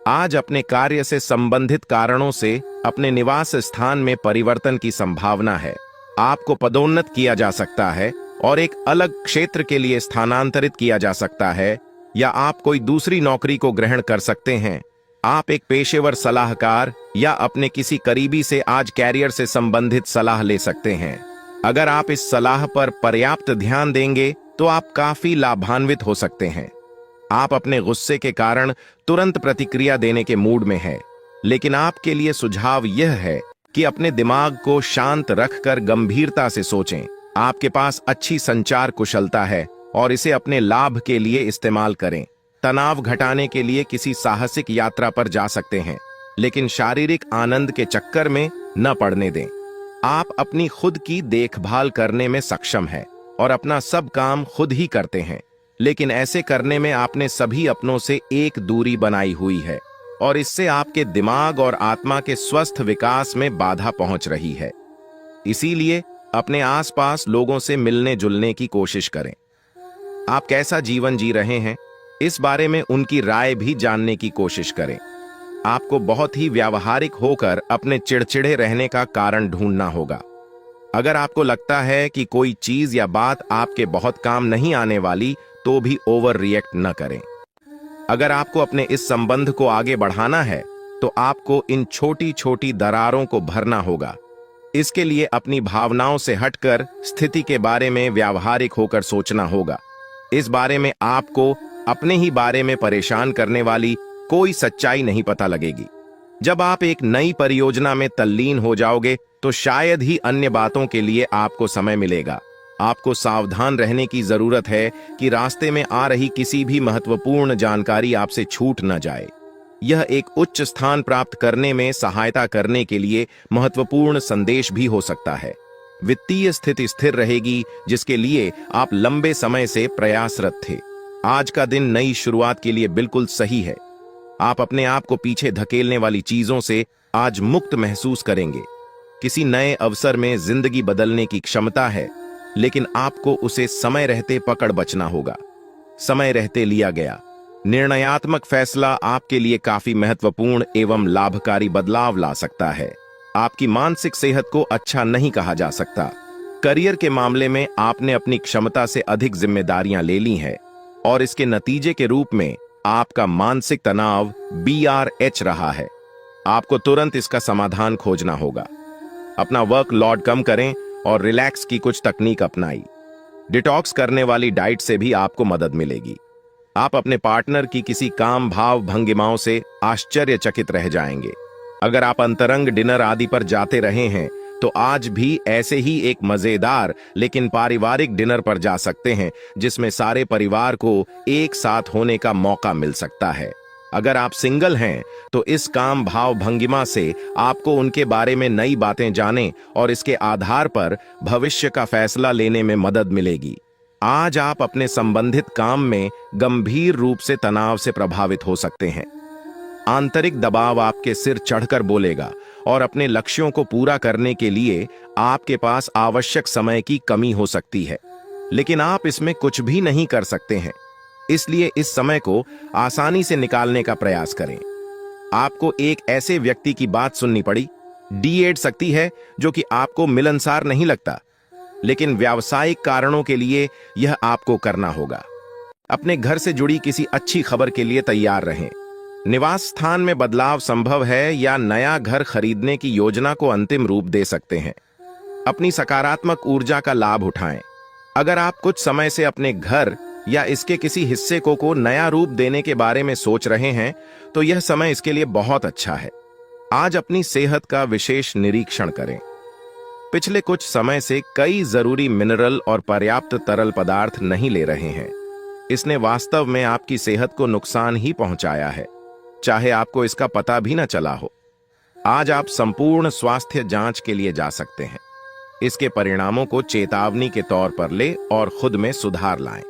[SPEAKER 1] आज अपने कार्य से संबंधित कारणों से अपने निवास स्थान में परिवर्तन की संभावना है। आपको पदोन्नत किया जा सकता है और एक अलग क्षेत्र के लिए स्थानांतरित किया जा सकता है, या आप कोई दूसरी नौकरी को ग्रहण कर सकते हैं। आप एक पेशेवर सलाहकार या अपने किसी करीबी से आज कैरियर से संबंधित सलाह ले सकते हैं। अगर आप इस सलाह पर पर्याप्त ध्यान देंगे तो आप काफी लाभान्वित हो सकते हैं। आप अपने गुस्से के कारण तुरंत प्रतिक्रिया देने के मूड में हैं, लेकिन आपके लिए सुझाव यह है कि अपने दिमाग को शांत रखकर गंभीरता से सोचें। आपके पास अच्छी संचार कुशलता है और इसे अपने लाभ के लिए इस्तेमाल करें। तनाव घटाने के लिए किसी साहसिक यात्रा पर जा सकते हैं, लेकिन शारीरिक आनंद के चक्कर में न पड़ने दें। आप अपनी खुद की देखभाल करने में सक्षम हैं और अपना सब काम खुद ही करते हैं, लेकिन ऐसे करने में आपने सभी अपनों से एक दूरी बनाई हुई है और इससे आपके दिमाग और आत्मा के स्वस्थ विकास में बाधा पहुंच रही है। इसीलिए अपने आसपास लोगों से मिलने जुलने की कोशिश करें। आप कैसा जीवन जी रहे हैं इस बारे में उनकी राय भी जानने की कोशिश करें। आपको बहुत ही व्यावहारिक होकर अपने चिड़चिड़े रहने का कारण ढूंढना होगा। अगर आपको लगता है कि कोई चीज या बात आपके बहुत काम नहीं आने वाली, तो भी ओवर रिएक्ट न करें। अगर आपको अपने इस संबंध को आगे बढ़ाना है, तो आपको इन छोटी छोटी दरारों को भरना होगा। इसके लिए अपनी भावनाओं से हटकर स्थिति के बारे में व्यावहारिक होकर सोचना होगा। इस बारे में आपको अपने ही बारे में परेशान करने वाली कोई सच्चाई नहीं पता लगेगी। जब आप एक नई परियोजना में तल्लीन हो जाओगे, तो शायद ही अन्य बातों के लिए आपको समय मिलेगा। आपको सावधान रहने की जरूरत है कि रास्ते में आ रही किसी भी महत्वपूर्ण जानकारी आपसे छूट न जाए। यह एक उच्च स्थान प्राप्त करने में सहायता करने के लिए महत्वपूर्ण संदेश भी हो सकता है। वित्तीय स्थिति स्थिर रहेगी, जिसके लिए आप लंबे समय से प्रयासरत थे। आज का दिन नई शुरुआत के लिए बिल्कुल सही है। आप अपने आप को पीछे धकेलने वाली चीजों से आज मुक्त महसूस करेंगे। किसी नए अवसर में जिंदगी बदलने की क्षमता है, लेकिन आपको उसे समय रहते पकड़ बचना होगा। समय रहते लिया गया निर्णयात्मक फैसला आपके लिए काफी महत्वपूर्ण एवं लाभकारी बदलाव ला सकता है। आपकी मानसिक सेहत को अच्छा नहीं कहा जा सकता। करियर के मामले में आपने अपनी क्षमता से अधिक जिम्मेदारियां ले ली हैं, और इसके नतीजे के रूप में आपका मानसिक तनाव BRH रहा है। आपको तुरंत इसका समाधान खोजना होगा। अपना वर्क लोड कम करें और रिलैक्स की कुछ तकनीक अपनाई। डिटॉक्स करने वाली डाइट से भी आपको मदद मिलेगी। आप अपने पार्टनर की किसी काम भाव भंगिमाओं से आश्चर्यचकित रह जाएंगे। अगर आप अंतरंग डिनर आदि पर जाते रहे हैं, तो आज भी ऐसे ही एक मजेदार लेकिन पारिवारिक डिनर पर जा सकते हैं, जिसमें सारे परिवार को एक साथ होने का मौका मिल सकता है। अगर आप सिंगल हैं, तो इस काम भाव भंगिमा से आपको उनके बारे में नई बातें जाने और इसके आधार पर भविष्य का फैसला लेने में मदद मिलेगी। आज आप अपने संबंधित काम में गंभीर रूप से तनाव से प्रभावित हो सकते हैं। आंतरिक दबाव आपके सिर चढ़कर बोलेगा, और अपने लक्ष्यों को पूरा करने के लिए आपके पास आवश्यक समय की कमी हो सकती है, लेकिन आप इसमें कुछ भी नहीं कर सकते हैं। इसलिए इस समय को आसानी से निकालने का प्रयास करें। आपको एक ऐसे व्यक्ति की बात सुननी पड़ी, D8 शक्ति है, जो कि आपको मिलनसार नहीं लगता, लेकिन व्यावसायिक कारणों के लिए यह आपको करना होगा। अपने घर से जुड़ी किसी अच्छी खबर के लिए तैयार रहें। निवास स्थान में बदलाव संभव है या नया घर खरीदने की योजना को अंतिम रूप दे सकते हैं। अपनी सकारात्मक ऊर्जा का लाभ उठाएं। अगर आप कुछ समय से अपने घर या इसके किसी हिस्से को नया रूप देने के बारे में सोच रहे हैं, तो यह समय इसके लिए बहुत अच्छा है। आज अपनी सेहत का विशेष निरीक्षण करें। पिछले कुछ समय से कई जरूरी मिनरल और पर्याप्त तरल पदार्थ नहीं ले रहे हैं। इसने वास्तव में आपकी सेहत को नुकसान ही पहुंचाया है, चाहे आपको इसका पता भी न चला हो। आज आप संपूर्ण स्वास्थ्य जांच के लिए जा सकते हैं। इसके परिणामों को चेतावनी के तौर पर ले और खुद में सुधार लाएं।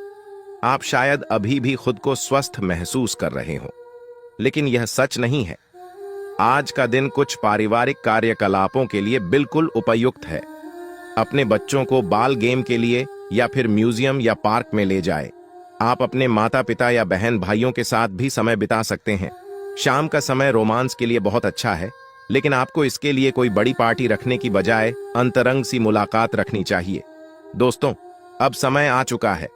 [SPEAKER 1] आप शायद अभी भी खुद को स्वस्थ महसूस कर रहे हो, लेकिन यह सच नहीं है। आज का दिन कुछ पारिवारिक कार्यकलापों के लिए बिल्कुल उपयुक्त है। अपने बच्चों को बाल गेम के लिए या फिर म्यूजियम या पार्क में ले जाएं। आप अपने माता पिता या बहन भाइयों के साथ भी समय बिता सकते हैं। शाम का समय रोमांस के लिए बहुत अच्छा है, लेकिन आपको इसके लिए कोई बड़ी पार्टी रखने की बजाय अंतरंग सी मुलाकात रखनी चाहिए। दोस्तों, अब समय आ चुका है।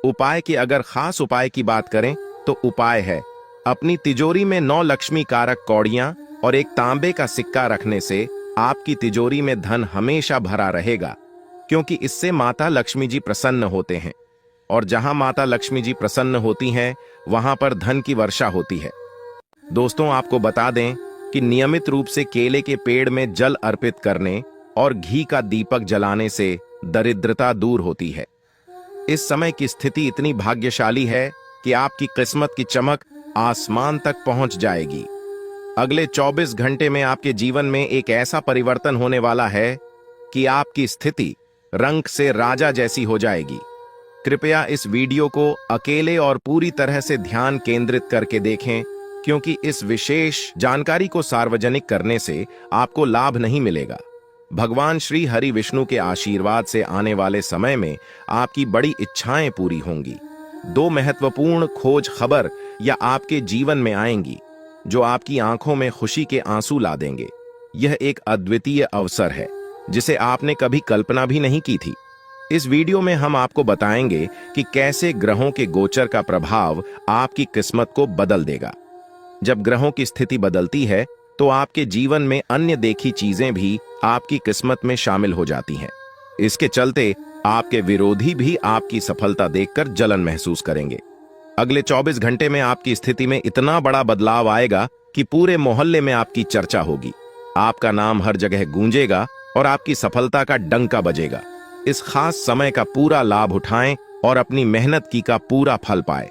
[SPEAKER 1] उपाय की अगर खास उपाय की बात करें, तो उपाय है अपनी तिजोरी में 9 लक्ष्मी कारक कौड़ियां और एक तांबे का सिक्का रखने से आपकी तिजोरी में धन हमेशा भरा रहेगा, क्योंकि इससे माता लक्ष्मी जी प्रसन्न होते हैं, और जहां माता लक्ष्मी जी प्रसन्न होती हैं, वहां पर धन की वर्षा होती है। दोस्तों, आपको बता दें कि नियमित रूप से केले के पेड़ में जल अर्पित करने और घी का दीपक जलाने से दरिद्रता दूर होती है। इस समय की स्थिति इतनी भाग्यशाली है कि आपकी किस्मत की चमक आसमान तक पहुंच जाएगी। अगले 24 घंटे में आपके जीवन में एक ऐसा परिवर्तन होने वाला है कि आपकी स्थिति रंग से राजा जैसी हो जाएगी। कृपया इस वीडियो को अकेले और पूरी तरह से ध्यान केंद्रित करके देखें, क्योंकि इस विशेष जानकारी को सार्वजनिक करने से आपको लाभ नहीं मिलेगा। भगवान श्री हरि विष्णु के आशीर्वाद से आने वाले समय में आपकी बड़ी इच्छाएं पूरी होंगी। दो महत्वपूर्ण खोज खबर या आपके जीवन में आएंगी जो आपकी आंखों में खुशी के आंसू ला देंगे। यह एक अद्वितीय अवसर है जिसे आपने कभी कल्पना भी नहीं की थी। इस वीडियो में हम आपको बताएंगे कि कैसे ग्रहों के गोचर का प्रभाव आपकी किस्मत को बदल देगा। जब ग्रहों की स्थिति बदलती है तो आपके जीवन में अन्य देखी चीजें भी आपकी किस्मत में शामिल हो जाती हैं। इसके चलते आपके विरोधी भी आपकी सफलता देखकर जलन महसूस करेंगे। अगले 24 घंटे में आपकी स्थिति में इतना बड़ा बदलाव आएगा कि पूरे मोहल्ले में आपकी चर्चा होगी। आपका नाम हर जगह गूंजेगा और आपकी सफलता का डंका बजेगा। इस खास समय का पूरा लाभ उठाएं और अपनी मेहनत की का पूरा फल पाएं।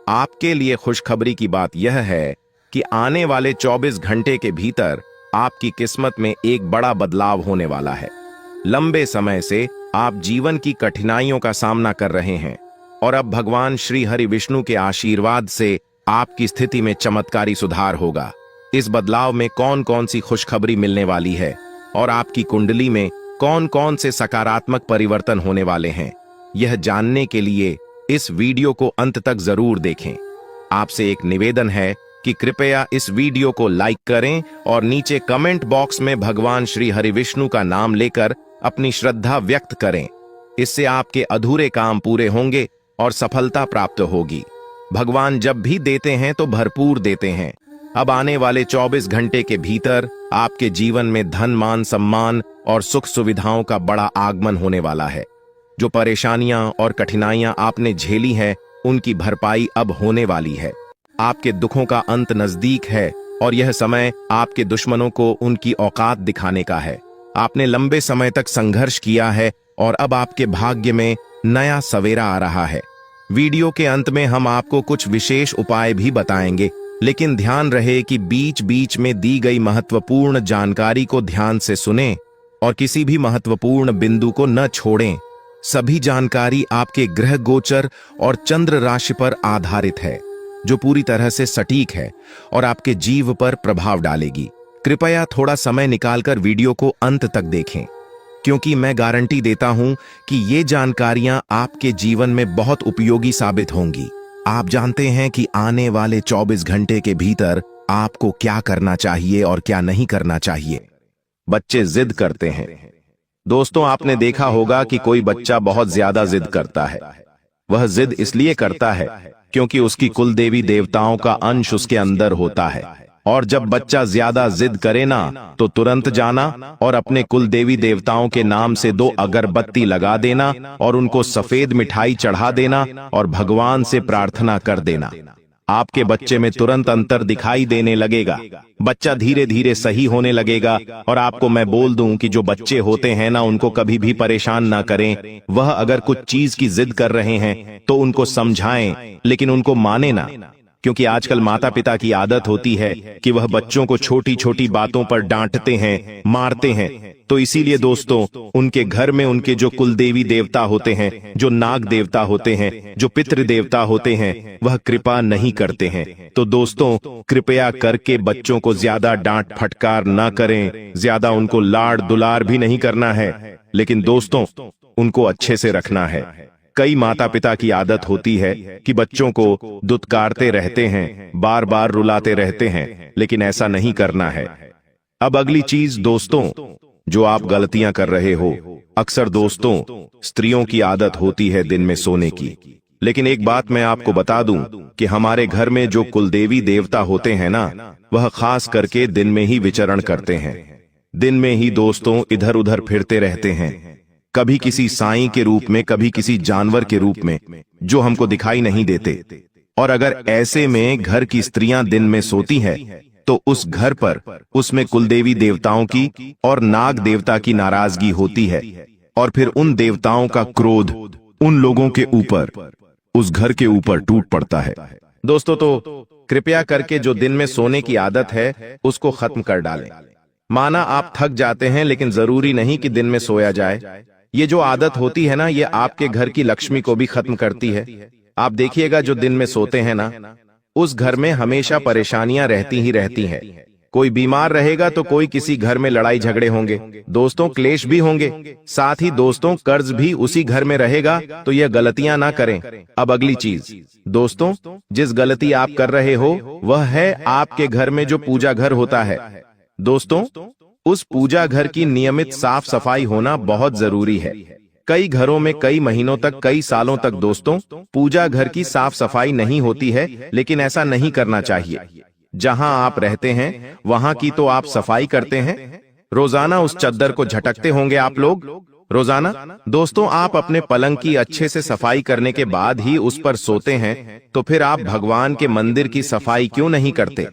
[SPEAKER 1] आपके लिए खुशखबरी की बात यह है कि आने वाले 24 घंटे के भीतर आपकी किस्मत में एक बड़ा बदलाव होने वाला है। लंबे समय से आप जीवन की कठिनाइयों का सामना कर रहे हैं और अब भगवान श्री हरि विष्णु के आशीर्वाद से आपकी स्थिति में चमत्कारी सुधार होगा। इस बदलाव में कौन कौन सी खुशखबरी मिलने वाली है और आपकी कुंडली में कौन कौन से सकारात्मक परिवर्तन होने वाले हैं, यह जानने के लिए इस वीडियो को अंत तक जरूर देखें। आपसे एक निवेदन है कि कृपया इस वीडियो को लाइक करें और नीचे कमेंट बॉक्स में भगवान श्री हरि विष्णु का नाम लेकर अपनी श्रद्धा व्यक्त करें। इससे आपके अधूरे काम पूरे होंगे और सफलता प्राप्त होगी। भगवान जब भी देते हैं तो भरपूर देते हैं। अब आने वाले 24 घंटे के भीतर आपके जीवन में धन, मान, सम्मान और सुख सुविधाओं का बड़ा आगमन होने वाला है। जो परेशानियां और कठिनाइयां आपने झेली हैं, उनकी भरपाई अब होने वाली है। आपके दुखों का अंत नजदीक है और यह समय आपके दुश्मनों को उनकी औकात दिखाने का है। आपने लंबे समय तक संघर्ष किया है और अब आपके भाग्य में नया सवेरा आ रहा है। वीडियो के अंत में हम आपको कुछ विशेष उपाय भी बताएंगे, लेकिन ध्यान रहे कि बीच बीच में दी गई महत्वपूर्ण जानकारी को ध्यान से सुनें और किसी भी महत्वपूर्ण बिंदु को न छोड़ें। सभी जानकारी आपके ग्रह गोचर और चंद्र राशि पर आधारित है, जो पूरी तरह से सटीक है और आपके जीव पर प्रभाव डालेगी। कृपया थोड़ा समय निकालकर वीडियो को अंत तक देखें, क्योंकि मैं गारंटी देता हूं कि ये जानकारियां आपके जीवन में बहुत उपयोगी साबित होंगी। आप जानते हैं कि आने वाले 24 घंटे के भीतर आपको क्या करना चाहिए और क्या नहीं करना चाहिए। बच्चे जिद करते हैं। दोस्तों, आपने देखा होगा कि कोई बच्चा बहुत ज्यादा जिद करता है। वह जिद इसलिए करता है क्योंकि उसकी कुल देवी देवताओं का अंश उसके अंदर होता है। और जब बच्चा ज्यादा जिद करे ना, तो तुरंत जाना और अपने कुल देवी देवताओं के नाम से 2 अगरबत्ती लगा देना और उनको सफेद मिठाई चढ़ा देना और भगवान से प्रार्थना कर देना। आपके बच्चे में तुरंत अंतर दिखाई देने लगेगा। बच्चा धीरे धीरे सही होने लगेगा। और आपको मैं बोल दूं कि जो बच्चे होते हैं ना, उनको कभी भी परेशान ना करें। वह अगर कुछ चीज की जिद कर रहे हैं तो उनको समझाएं, लेकिन उनको माने ना, क्योंकि आजकल माता पिता की आदत होती है कि वह बच्चों को छोटी छोटी बातों पर डांटते हैं, मारते हैं। तो इसीलिए दोस्तों, उनके घर में उनके जो कुल देवी देवता होते हैं, जो नाग देवता होते हैं, जो पितृ देवता होते हैं, वह कृपा नहीं करते हैं। तो दोस्तों, कृपया करके बच्चों को ज्यादा डांट फटकार ना करें, ज्यादा उनको लाड़ दुलार भी नहीं करना है, लेकिन दोस्तों, उनको अच्छे से रखना है। कई माता पिता की आदत होती है कि बच्चों को दुत्कारते रहते हैं, बार बार रुलाते रहते हैं, लेकिन ऐसा नहीं करना है। अब अगली चीज दोस्तों, जो आप गलतियां कर रहे हो, अक्सर दोस्तों स्त्रियों की आदत होती है दिन में सोने की। लेकिन एक बात मैं आपको बता दूं कि हमारे घर में जो कुलदेवी देवता होते हैं ना, वह खास करके दिन में ही विचरण करते हैं। दिन में ही दोस्तों इधर उधर फिरते रहते हैं, कभी किसी साईं के रूप में, कभी किसी जानवर के रूप में, जो हमको दिखाई नहीं देते। और अगर ऐसे में घर की स्त्रियां दिन में सोती हैं, तो उस घर पर, उसमें कुलदेवी देवताओं की और नाग देवता की नाराजगी होती है, और फिर उन देवताओं का क्रोध उन लोगों के ऊपर, उस घर के ऊपर टूट पड़ता है। दोस्तों, तो कृपया करके जो दिन में सोने की आदत है, उसको खत्म कर डालें। माना आप थक जाते हैं, लेकिन जरूरी नहीं कि दिन में सोया जाए। ये जो आदत होती है ना, ये आपके घर की लक्ष्मी को भी खत्म करती है। आप देखिएगा, जो दिन में सोते हैं ना, उस घर में हमेशा परेशानियां रहती ही रहती हैं। कोई बीमार रहेगा तो कोई किसी घर में लड़ाई झगड़े होंगे, दोस्तों क्लेश भी होंगे, साथ ही दोस्तों कर्ज भी उसी घर में रहेगा, तो यह गलतियां ना करें। अब अगली चीज दोस्तों, जिस गलती आप कर रहे हो वह है आपके घर में जो पूजा घर होता है। दोस्तों, उस पूजा घर की नियमित साफ सफाई होना बहुत जरूरी है। कई घरों में कई महीनों तक, कई सालों तक दोस्तों पूजा घर की साफ सफाई नहीं होती है, लेकिन ऐसा नहीं करना चाहिए। जहां आप रहते हैं वहां की तो आप सफाई करते हैं, रोजाना उस चद्दर को झटकते होंगे आप लोग रोजाना। दोस्तों, आप अपने पलंग की अच्छे से सफाई करने के बाद ही उस पर सोते हैं, तो फिर आप भगवान के मंदिर की सफाई क्यों नहीं करते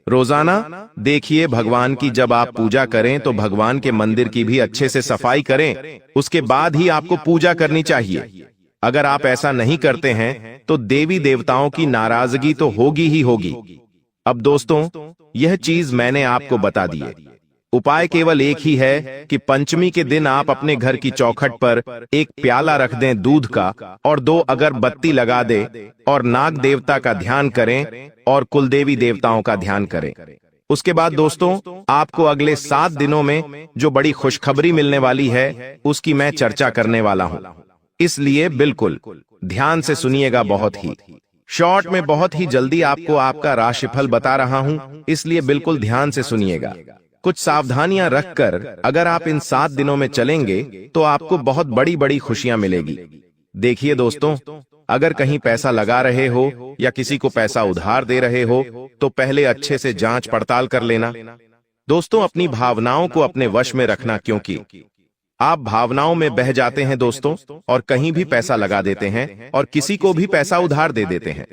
[SPEAKER 1] रोजाना? देखिए, भगवान की जब आप पूजा करें तो भगवान के मंदिर की भी अच्छे से सफाई करें, उसके बाद ही आपको पूजा करनी चाहिए। अगर आप ऐसा नहीं करते हैं तो देवी देवताओं की नाराजगी तो होगी ही होगी। अब दोस्तों, यह चीज मैंने आपको बता दी है। उपाय केवल एक ही है कि पंचमी के दिन आप अपने घर की चौखट पर एक प्याला रख दें दूध का, और 2 अगरबत्ती लगा दें, और नाग देवता का ध्यान करें और कुलदेवी देवताओं का ध्यान करें। उसके बाद दोस्तों, आपको अगले 7 दिनों में जो बड़ी खुशखबरी मिलने वाली है उसकी मैं चर्चा करने वाला हूं, इसलिए बिल्कुल ध्यान से सुनिएगा। बहुत ही शॉर्ट में बहुत ही जल्दी आपको आपका राशिफल बता रहा हूं, इसलिए बिल्कुल ध्यान से सुनिएगा। कुछ सावधानियां रखकर अगर आप इन 7 दिनों में चलेंगे तो आपको बहुत बड़ी बड़ी खुशियां मिलेगी। देखिए दोस्तों, अगर कहीं पैसा लगा रहे हो या किसी को पैसा उधार दे रहे हो तो पहले अच्छे से जांच पड़ताल कर लेना। दोस्तों, अपनी भावनाओं को अपने वश में रखना, क्योंकि आप भावनाओं में बह जाते हैं दोस्तों, और कहीं भी पैसा लगा देते हैं और किसी को भी पैसा उधार दे देते हैं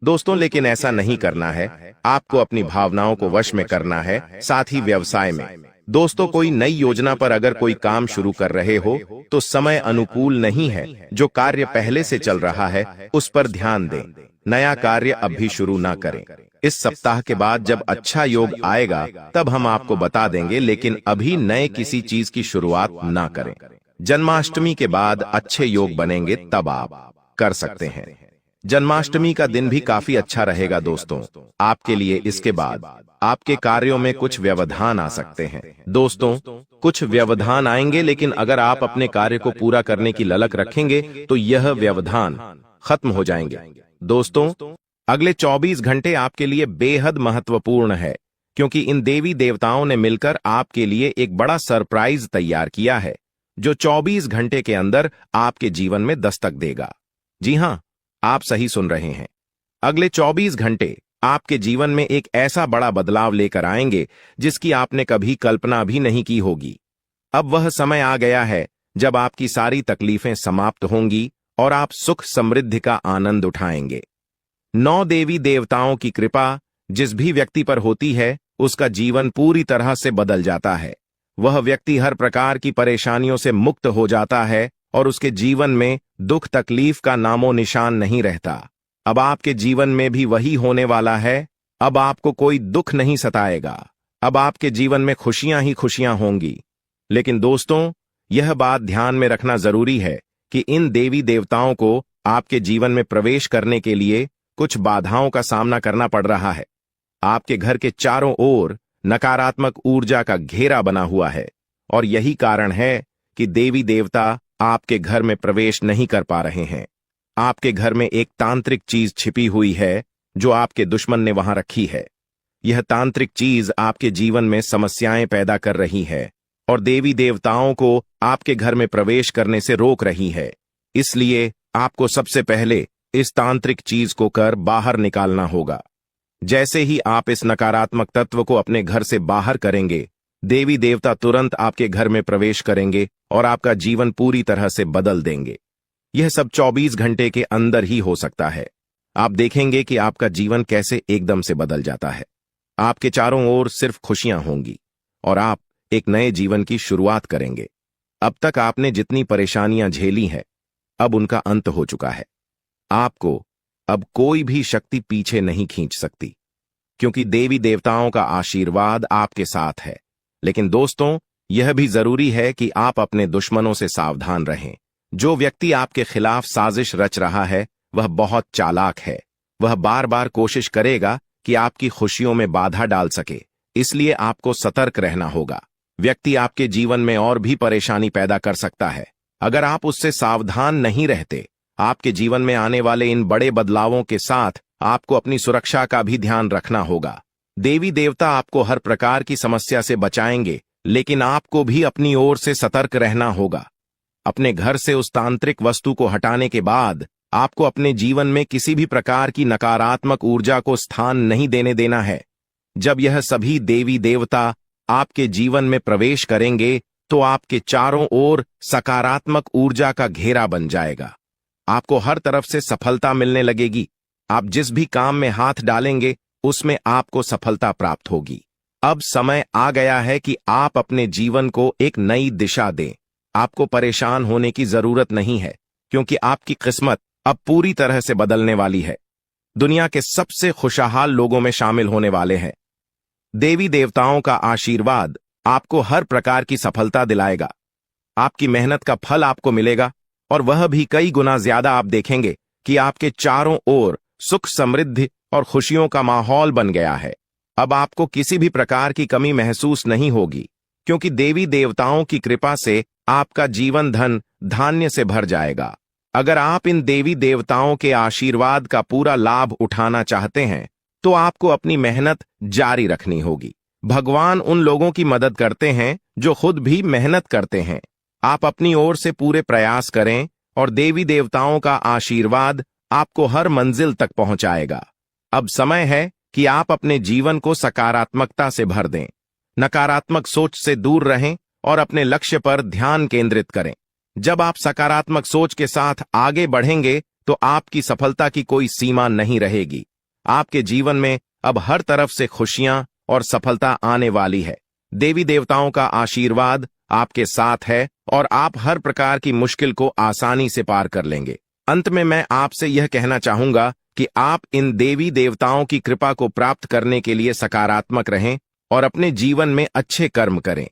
[SPEAKER 1] दोस्तों। लेकिन ऐसा नहीं करना है, आपको अपनी भावनाओं को वश में करना है। साथ ही व्यवसाय में दोस्तों, कोई नई योजना पर अगर कोई काम शुरू कर रहे हो तो समय अनुकूल नहीं है। जो कार्य पहले से चल रहा है उस पर ध्यान दें, नया कार्य अभी शुरू ना करें। इस सप्ताह के बाद जब अच्छा योग आएगा तब हम आपको बता देंगे, लेकिन अभी नए किसी चीज की शुरुआत ना करें। जन्माष्टमी के बाद अच्छे योग बनेंगे तब आप कर सकते हैं। जन्माष्टमी का दिन भी काफी अच्छा रहेगा दोस्तों आपके लिए। इसके बाद आपके कार्यों में कुछ व्यवधान आ सकते हैं दोस्तों, कुछ व्यवधान आएंगे, लेकिन अगर आप अपने कार्य को पूरा करने की ललक रखेंगे तो यह व्यवधान खत्म हो जाएंगे दोस्तों। अगले 24 घंटे आपके लिए बेहद महत्वपूर्ण है, क्योंकि इन देवी देवताओं ने मिलकर आपके लिए एक बड़ा सरप्राइज तैयार किया है, जो 24 घंटे के अंदर आपके जीवन में दस्तक देगा। जी हां, आप सही सुन रहे हैं। अगले 24 घंटे आपके जीवन में एक ऐसा बड़ा बदलाव लेकर आएंगे जिसकी आपने कभी कल्पना भी नहीं की होगी। अब वह समय आ गया है जब आपकी सारी तकलीफें समाप्त होंगी और आप सुख समृद्धि का आनंद उठाएंगे। 9 देवी देवताओं की कृपा जिस भी व्यक्ति पर होती है उसका जीवन पूरी तरह से बदल जाता है। वह व्यक्ति हर प्रकार की परेशानियों से मुक्त हो जाता है और उसके जीवन में दुख तकलीफ का नामो निशान नहीं रहता। अब आपके जीवन में भी वही होने वाला है। अब आपको कोई दुख नहीं सताएगा। अब आपके जीवन में खुशियां ही खुशियां होंगी। लेकिन दोस्तों, यह बात ध्यान में रखना जरूरी है कि इन देवी देवताओं को आपके जीवन में प्रवेश करने के लिए कुछ बाधाओं का सामना करना पड़ रहा है। आपके घर के चारों ओर नकारात्मक ऊर्जा का घेरा बना हुआ है, और यही कारण है कि देवी देवता आपके घर में प्रवेश नहीं कर पा रहे हैं। आपके घर में एक तांत्रिक चीज छिपी हुई है जो आपके दुश्मन ने वहां रखी है। यह तांत्रिक चीज आपके जीवन में समस्याएं पैदा कर रही है और देवी देवताओं को आपके घर में प्रवेश करने से रोक रही है। इसलिए आपको सबसे पहले इस तांत्रिक चीज को कर बाहर निकालना होगा। जैसे ही आप इस नकारात्मक तत्व को अपने घर से बाहर करेंगे, देवी देवता तुरंत आपके घर में प्रवेश करेंगे और आपका जीवन पूरी तरह से बदल देंगे। यह सब 24 घंटे के अंदर ही हो सकता है। आप देखेंगे कि आपका जीवन कैसे एकदम से बदल जाता है। आपके चारों ओर सिर्फ खुशियां होंगी और आप एक नए जीवन की शुरुआत करेंगे। अब तक आपने जितनी परेशानियां झेली हैं, अब उनका अंत हो चुका है। आपको अब कोई भी शक्ति पीछे नहीं खींच सकती, क्योंकि देवी देवताओं का आशीर्वाद आपके साथ है। लेकिन दोस्तों, यह भी जरूरी है कि आप अपने दुश्मनों से सावधान रहें। जो व्यक्ति आपके खिलाफ साजिश रच रहा है वह बहुत चालाक है। वह बार बार कोशिश करेगा कि आपकी खुशियों में बाधा डाल सके, इसलिए आपको सतर्क रहना होगा। व्यक्ति आपके जीवन में और भी परेशानी पैदा कर सकता है। अगर आप उससे सावधान नहीं रहते, आपके जीवन में आने वाले इन बड़े बदलावों के साथ आपको अपनी सुरक्षा का भी ध्यान रखना होगा। देवी देवता आपको हर प्रकार की समस्या से बचाएंगे, लेकिन आपको भी अपनी ओर से सतर्क रहना होगा। अपने घर से उस तांत्रिक वस्तु को हटाने के बाद आपको अपने जीवन में किसी भी प्रकार की नकारात्मक ऊर्जा को स्थान नहीं देने देना है। जब यह सभी देवी देवता आपके जीवन में प्रवेश करेंगे तो आपके चारों ओर सकारात्मक ऊर्जा का घेरा बन जाएगा। आपको हर तरफ से सफलता मिलने लगेगी। आप जिस भी काम में हाथ डालेंगे उसमें आपको सफलता प्राप्त होगी। अब समय आ गया है कि आप अपने जीवन को एक नई दिशा दें। आपको परेशान होने की जरूरत नहीं है, क्योंकि आपकी किस्मत अब पूरी तरह से बदलने वाली है। दुनिया के सबसे खुशहाल लोगों में शामिल होने वाले हैं। देवी देवताओं का आशीर्वाद आपको हर प्रकार की सफलता दिलाएगा। आपकी मेहनत का फल आपको मिलेगा, और वह भी कई गुना ज्यादा। आप देखेंगे कि आपके चारों ओर सुख, समृद्धि और खुशियों का माहौल बन गया है। अब आपको किसी भी प्रकार की कमी महसूस नहीं होगी, क्योंकि देवी देवताओं की कृपा से आपका जीवन धन धान्य से भर जाएगा। अगर आप इन देवी देवताओं के आशीर्वाद का पूरा लाभ उठाना चाहते हैं तो आपको अपनी मेहनत जारी रखनी होगी। भगवान उन लोगों की मदद करते हैं जो खुद भी मेहनत करते हैं। आप अपनी ओर से पूरे प्रयास करें और देवी देवताओं का आशीर्वाद आपको हर मंजिल तक पहुंचाएगा। अब समय है कि आप अपने जीवन को सकारात्मकता से भर दें। नकारात्मक सोच से दूर रहें और अपने लक्ष्य पर ध्यान केंद्रित करें। जब आप सकारात्मक सोच के साथ आगे बढ़ेंगे तो आपकी सफलता की कोई सीमा नहीं रहेगी। आपके जीवन में अब हर तरफ से खुशियां और सफलता आने वाली है। देवी देवताओं का आशीर्वाद आपके साथ है और आप हर प्रकार की मुश्किल को आसानी से पार कर लेंगे। अंत में मैं आपसे यह कहना चाहूंगा कि आप इन देवी देवताओं की कृपा को प्राप्त करने के लिए सकारात्मक रहें और अपने जीवन में अच्छे कर्म करें।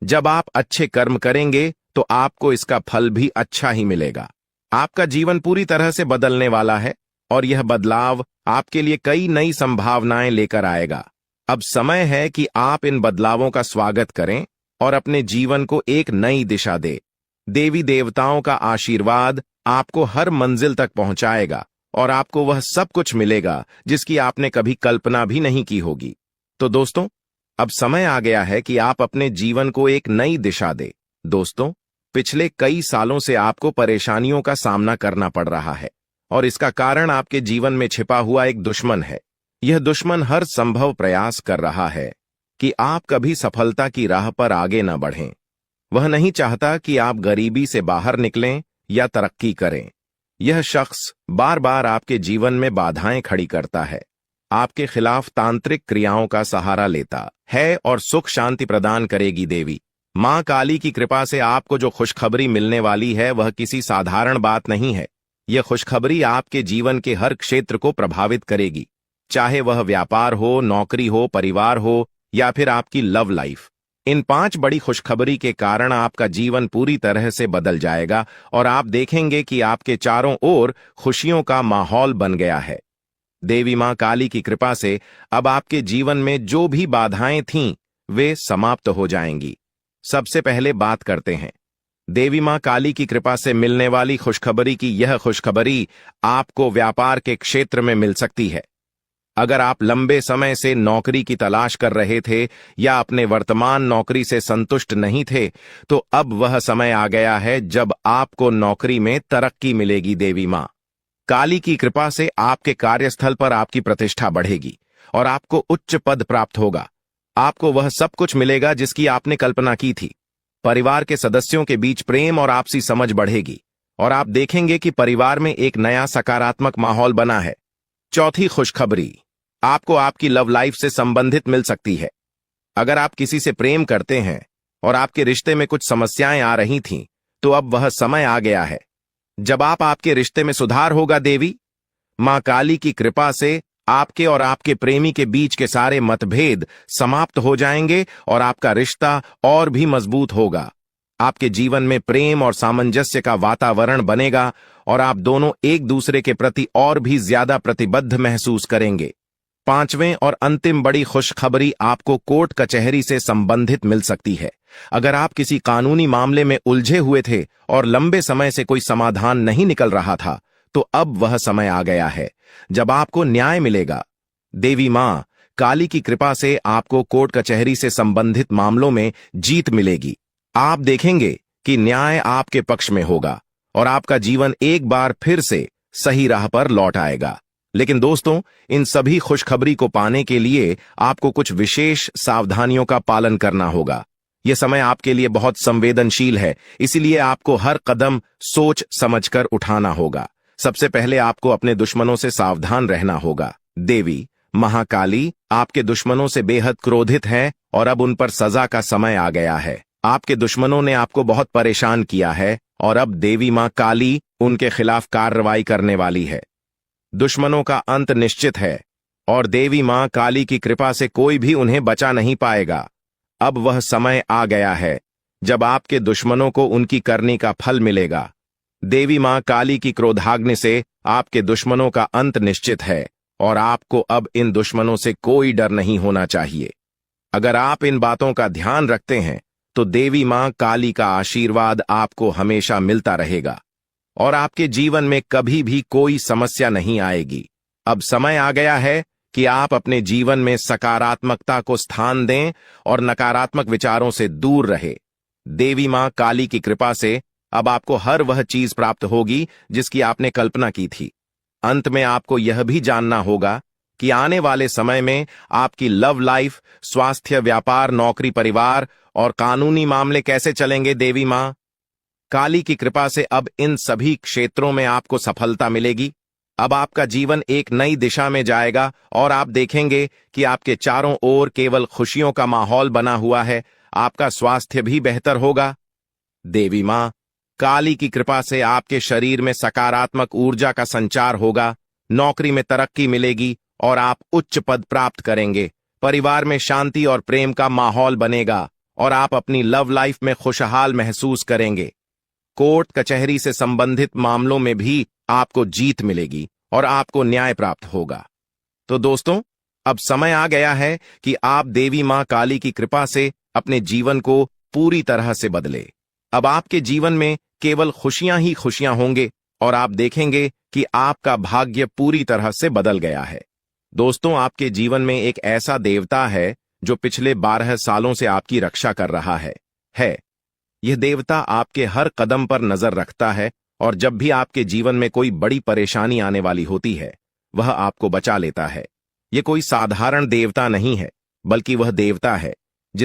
[SPEAKER 1] जब आप अच्छे कर्म करेंगे तो आपको इसका फल भी अच्छा ही मिलेगा। आपका जीवन पूरी तरह से बदलने वाला है और यह बदलाव आपके लिए कई नई संभावनाएं लेकर आएगा। अब समय है कि आप इन बदलावों का स्वागत करें और अपने जीवन को एक नई दिशा दें। देवी देवताओं का आशीर्वाद आपको हर मंजिल तक पहुंचाएगा और आपको वह सब कुछ मिलेगा जिसकी आपने कभी कल्पना भी नहीं की होगी। तो दोस्तों, अब समय आ गया है कि आप अपने जीवन को एक नई दिशा दें। दोस्तों, पिछले कई सालों से आपको परेशानियों का सामना करना पड़ रहा है और इसका कारण आपके जीवन में छिपा हुआ एक दुश्मन है। यह दुश्मन हर संभव प्रयास कर रहा है कि आप कभी सफलता की राह पर आगे न बढ़ें। वह नहीं चाहता कि आप गरीबी से बाहर निकलें या तरक्की करें। यह शख्स बार बार आपके जीवन में बाधाएं खड़ी करता है, आपके खिलाफ तांत्रिक क्रियाओं का सहारा लेता है और सुख शांति प्रदान करेगी देवी मां काली की कृपा से आपको जो खुशखबरी मिलने वाली है वह किसी साधारण बात नहीं है। यह खुशखबरी आपके जीवन के हर क्षेत्र को प्रभावित करेगी, चाहे वह व्यापार हो, नौकरी हो, परिवार हो या फिर आपकी लव लाइफ। इन 5 बड़ी खुशखबरी के कारण आपका जीवन पूरी तरह से बदल जाएगा और आप देखेंगे कि आपके चारों ओर खुशियों का माहौल बन गया है। देवी मां काली की कृपा से अब आपके जीवन में जो भी बाधाएं थीं वे समाप्त हो जाएंगी। सबसे पहले बात करते हैं देवी मां काली की कृपा से मिलने वाली खुशखबरी की। यह खुशखबरी आपको व्यापार के क्षेत्र में मिल सकती है। अगर आप लंबे समय से नौकरी की तलाश कर रहे थे या अपने वर्तमान नौकरी से संतुष्ट नहीं थे, तो अब वह समय आ गया है जब आपको नौकरी में तरक्की मिलेगी। देवी मां काली की कृपा से आपके कार्यस्थल पर आपकी प्रतिष्ठा बढ़ेगी और आपको उच्च पद प्राप्त होगा। आपको वह सब कुछ मिलेगा जिसकी आपने कल्पना की थी। परिवार के सदस्यों के बीच प्रेम और आपसी समझ बढ़ेगी और आप देखेंगे कि परिवार में एक नया सकारात्मक माहौल बना है। चौथी खुशखबरी आपको आपकी लव लाइफ से संबंधित मिल सकती है। अगर आप किसी से प्रेम करते हैं और आपके रिश्ते में कुछ समस्याएं आ रही थीं, तो अब वह समय आ गया है जब आपके रिश्ते में सुधार होगा। देवी मां काली की कृपा से आपके और आपके प्रेमी के बीच के सारे मतभेद समाप्त हो जाएंगे और आपका रिश्ता और भी मजबूत होगा। आपके जीवन में प्रेम और सामंजस्य का वातावरण बनेगा और आप दोनों एक दूसरे के प्रति और भी ज्यादा प्रतिबद्ध महसूस करेंगे। पांचवें और अंतिम बड़ी खुशखबरी आपको कोर्ट कचहरी से संबंधित मिल सकती है। अगर आप किसी कानूनी मामले में उलझे हुए थे और लंबे समय से कोई समाधान नहीं निकल रहा था, तो अब वह समय आ गया है जब आपको न्याय मिलेगा। देवी मां काली की कृपा से आपको कोर्ट कचहरी से संबंधित मामलों में जीत मिलेगी। आप देखेंगे कि न्याय आपके पक्ष में होगा और आपका जीवन एक बार फिर से सही राह पर लौट आएगा। लेकिन दोस्तों, इन सभी खुशखबरी को पाने के लिए आपको कुछ विशेष सावधानियों का पालन करना होगा। यह समय आपके लिए बहुत संवेदनशील है, इसलिए आपको हर कदम सोच समझकर उठाना होगा। सबसे पहले आपको अपने दुश्मनों से सावधान रहना होगा। देवी महाकाली आपके दुश्मनों से बेहद क्रोधित है और अब उन पर सजा का समय आ गया है। आपके दुश्मनों ने आपको बहुत परेशान किया है और अब देवी मां काली उनके खिलाफ कार्रवाई करने वाली है। दुश्मनों का अंत निश्चित है और देवी मां काली की कृपा से कोई भी उन्हें बचा नहीं पाएगा। अब वह समय आ गया है जब आपके दुश्मनों को उनकी करनी का फल मिलेगा। देवी मां काली की क्रोधाग्नि से आपके दुश्मनों का अंत निश्चित है और आपको अब इन दुश्मनों से कोई डर नहीं होना चाहिए। अगर आप इन बातों का ध्यान रखते हैं तो देवी मां काली का आशीर्वाद आपको हमेशा मिलता रहेगा और आपके जीवन में कभी भी कोई समस्या नहीं आएगी। अब समय आ गया है कि आप अपने जीवन में सकारात्मकता को स्थान दें और नकारात्मक विचारों से दूर रहे। देवी मां काली की कृपा से अब आपको हर वह चीज प्राप्त होगी जिसकी आपने कल्पना की थी। अंत में आपको यह भी जानना होगा कि आने वाले समय में आपकी लव लाइफ, स्वास्थ्य, व्यापार, नौकरी, परिवार और कानूनी मामले कैसे चलेंगे। देवी मां काली की कृपा से अब इन सभी क्षेत्रों में आपको सफलता मिलेगी। अब आपका जीवन एक नई दिशा में जाएगा और आप देखेंगे कि आपके चारों ओर केवल खुशियों का माहौल बना हुआ है। आपका स्वास्थ्य भी बेहतर होगा। देवी मां काली की कृपा से आपके शरीर में सकारात्मक ऊर्जा का संचार होगा। नौकरी में तरक्की मिलेगी और आप उच्च पद प्राप्त करेंगे। परिवार में शांति और प्रेम का माहौल बनेगा और आप अपनी लव लाइफ में खुशहाल महसूस करेंगे। कोर्ट कचहरी से संबंधित मामलों में भी आपको जीत मिलेगी और आपको न्याय प्राप्त होगा। तो दोस्तों, अब समय आ गया है कि आप देवी मां काली की कृपा से अपने जीवन को पूरी तरह से बदले। अब आपके जीवन में केवल खुशियां ही खुशियां होंगे और आप देखेंगे कि आपका भाग्य पूरी तरह से बदल गया है। दोस्तों, आपके जीवन में एक ऐसा देवता है जो पिछले 12 सालों से आपकी रक्षा कर रहा है। यह देवता आपके हर कदम पर नजर रखता है और जब भी आपके जीवन में कोई बड़ी परेशानी आने वाली होती है, वह आपको बचा लेता है। यह कोई साधारण देवता नहीं है, बल्कि वह देवता है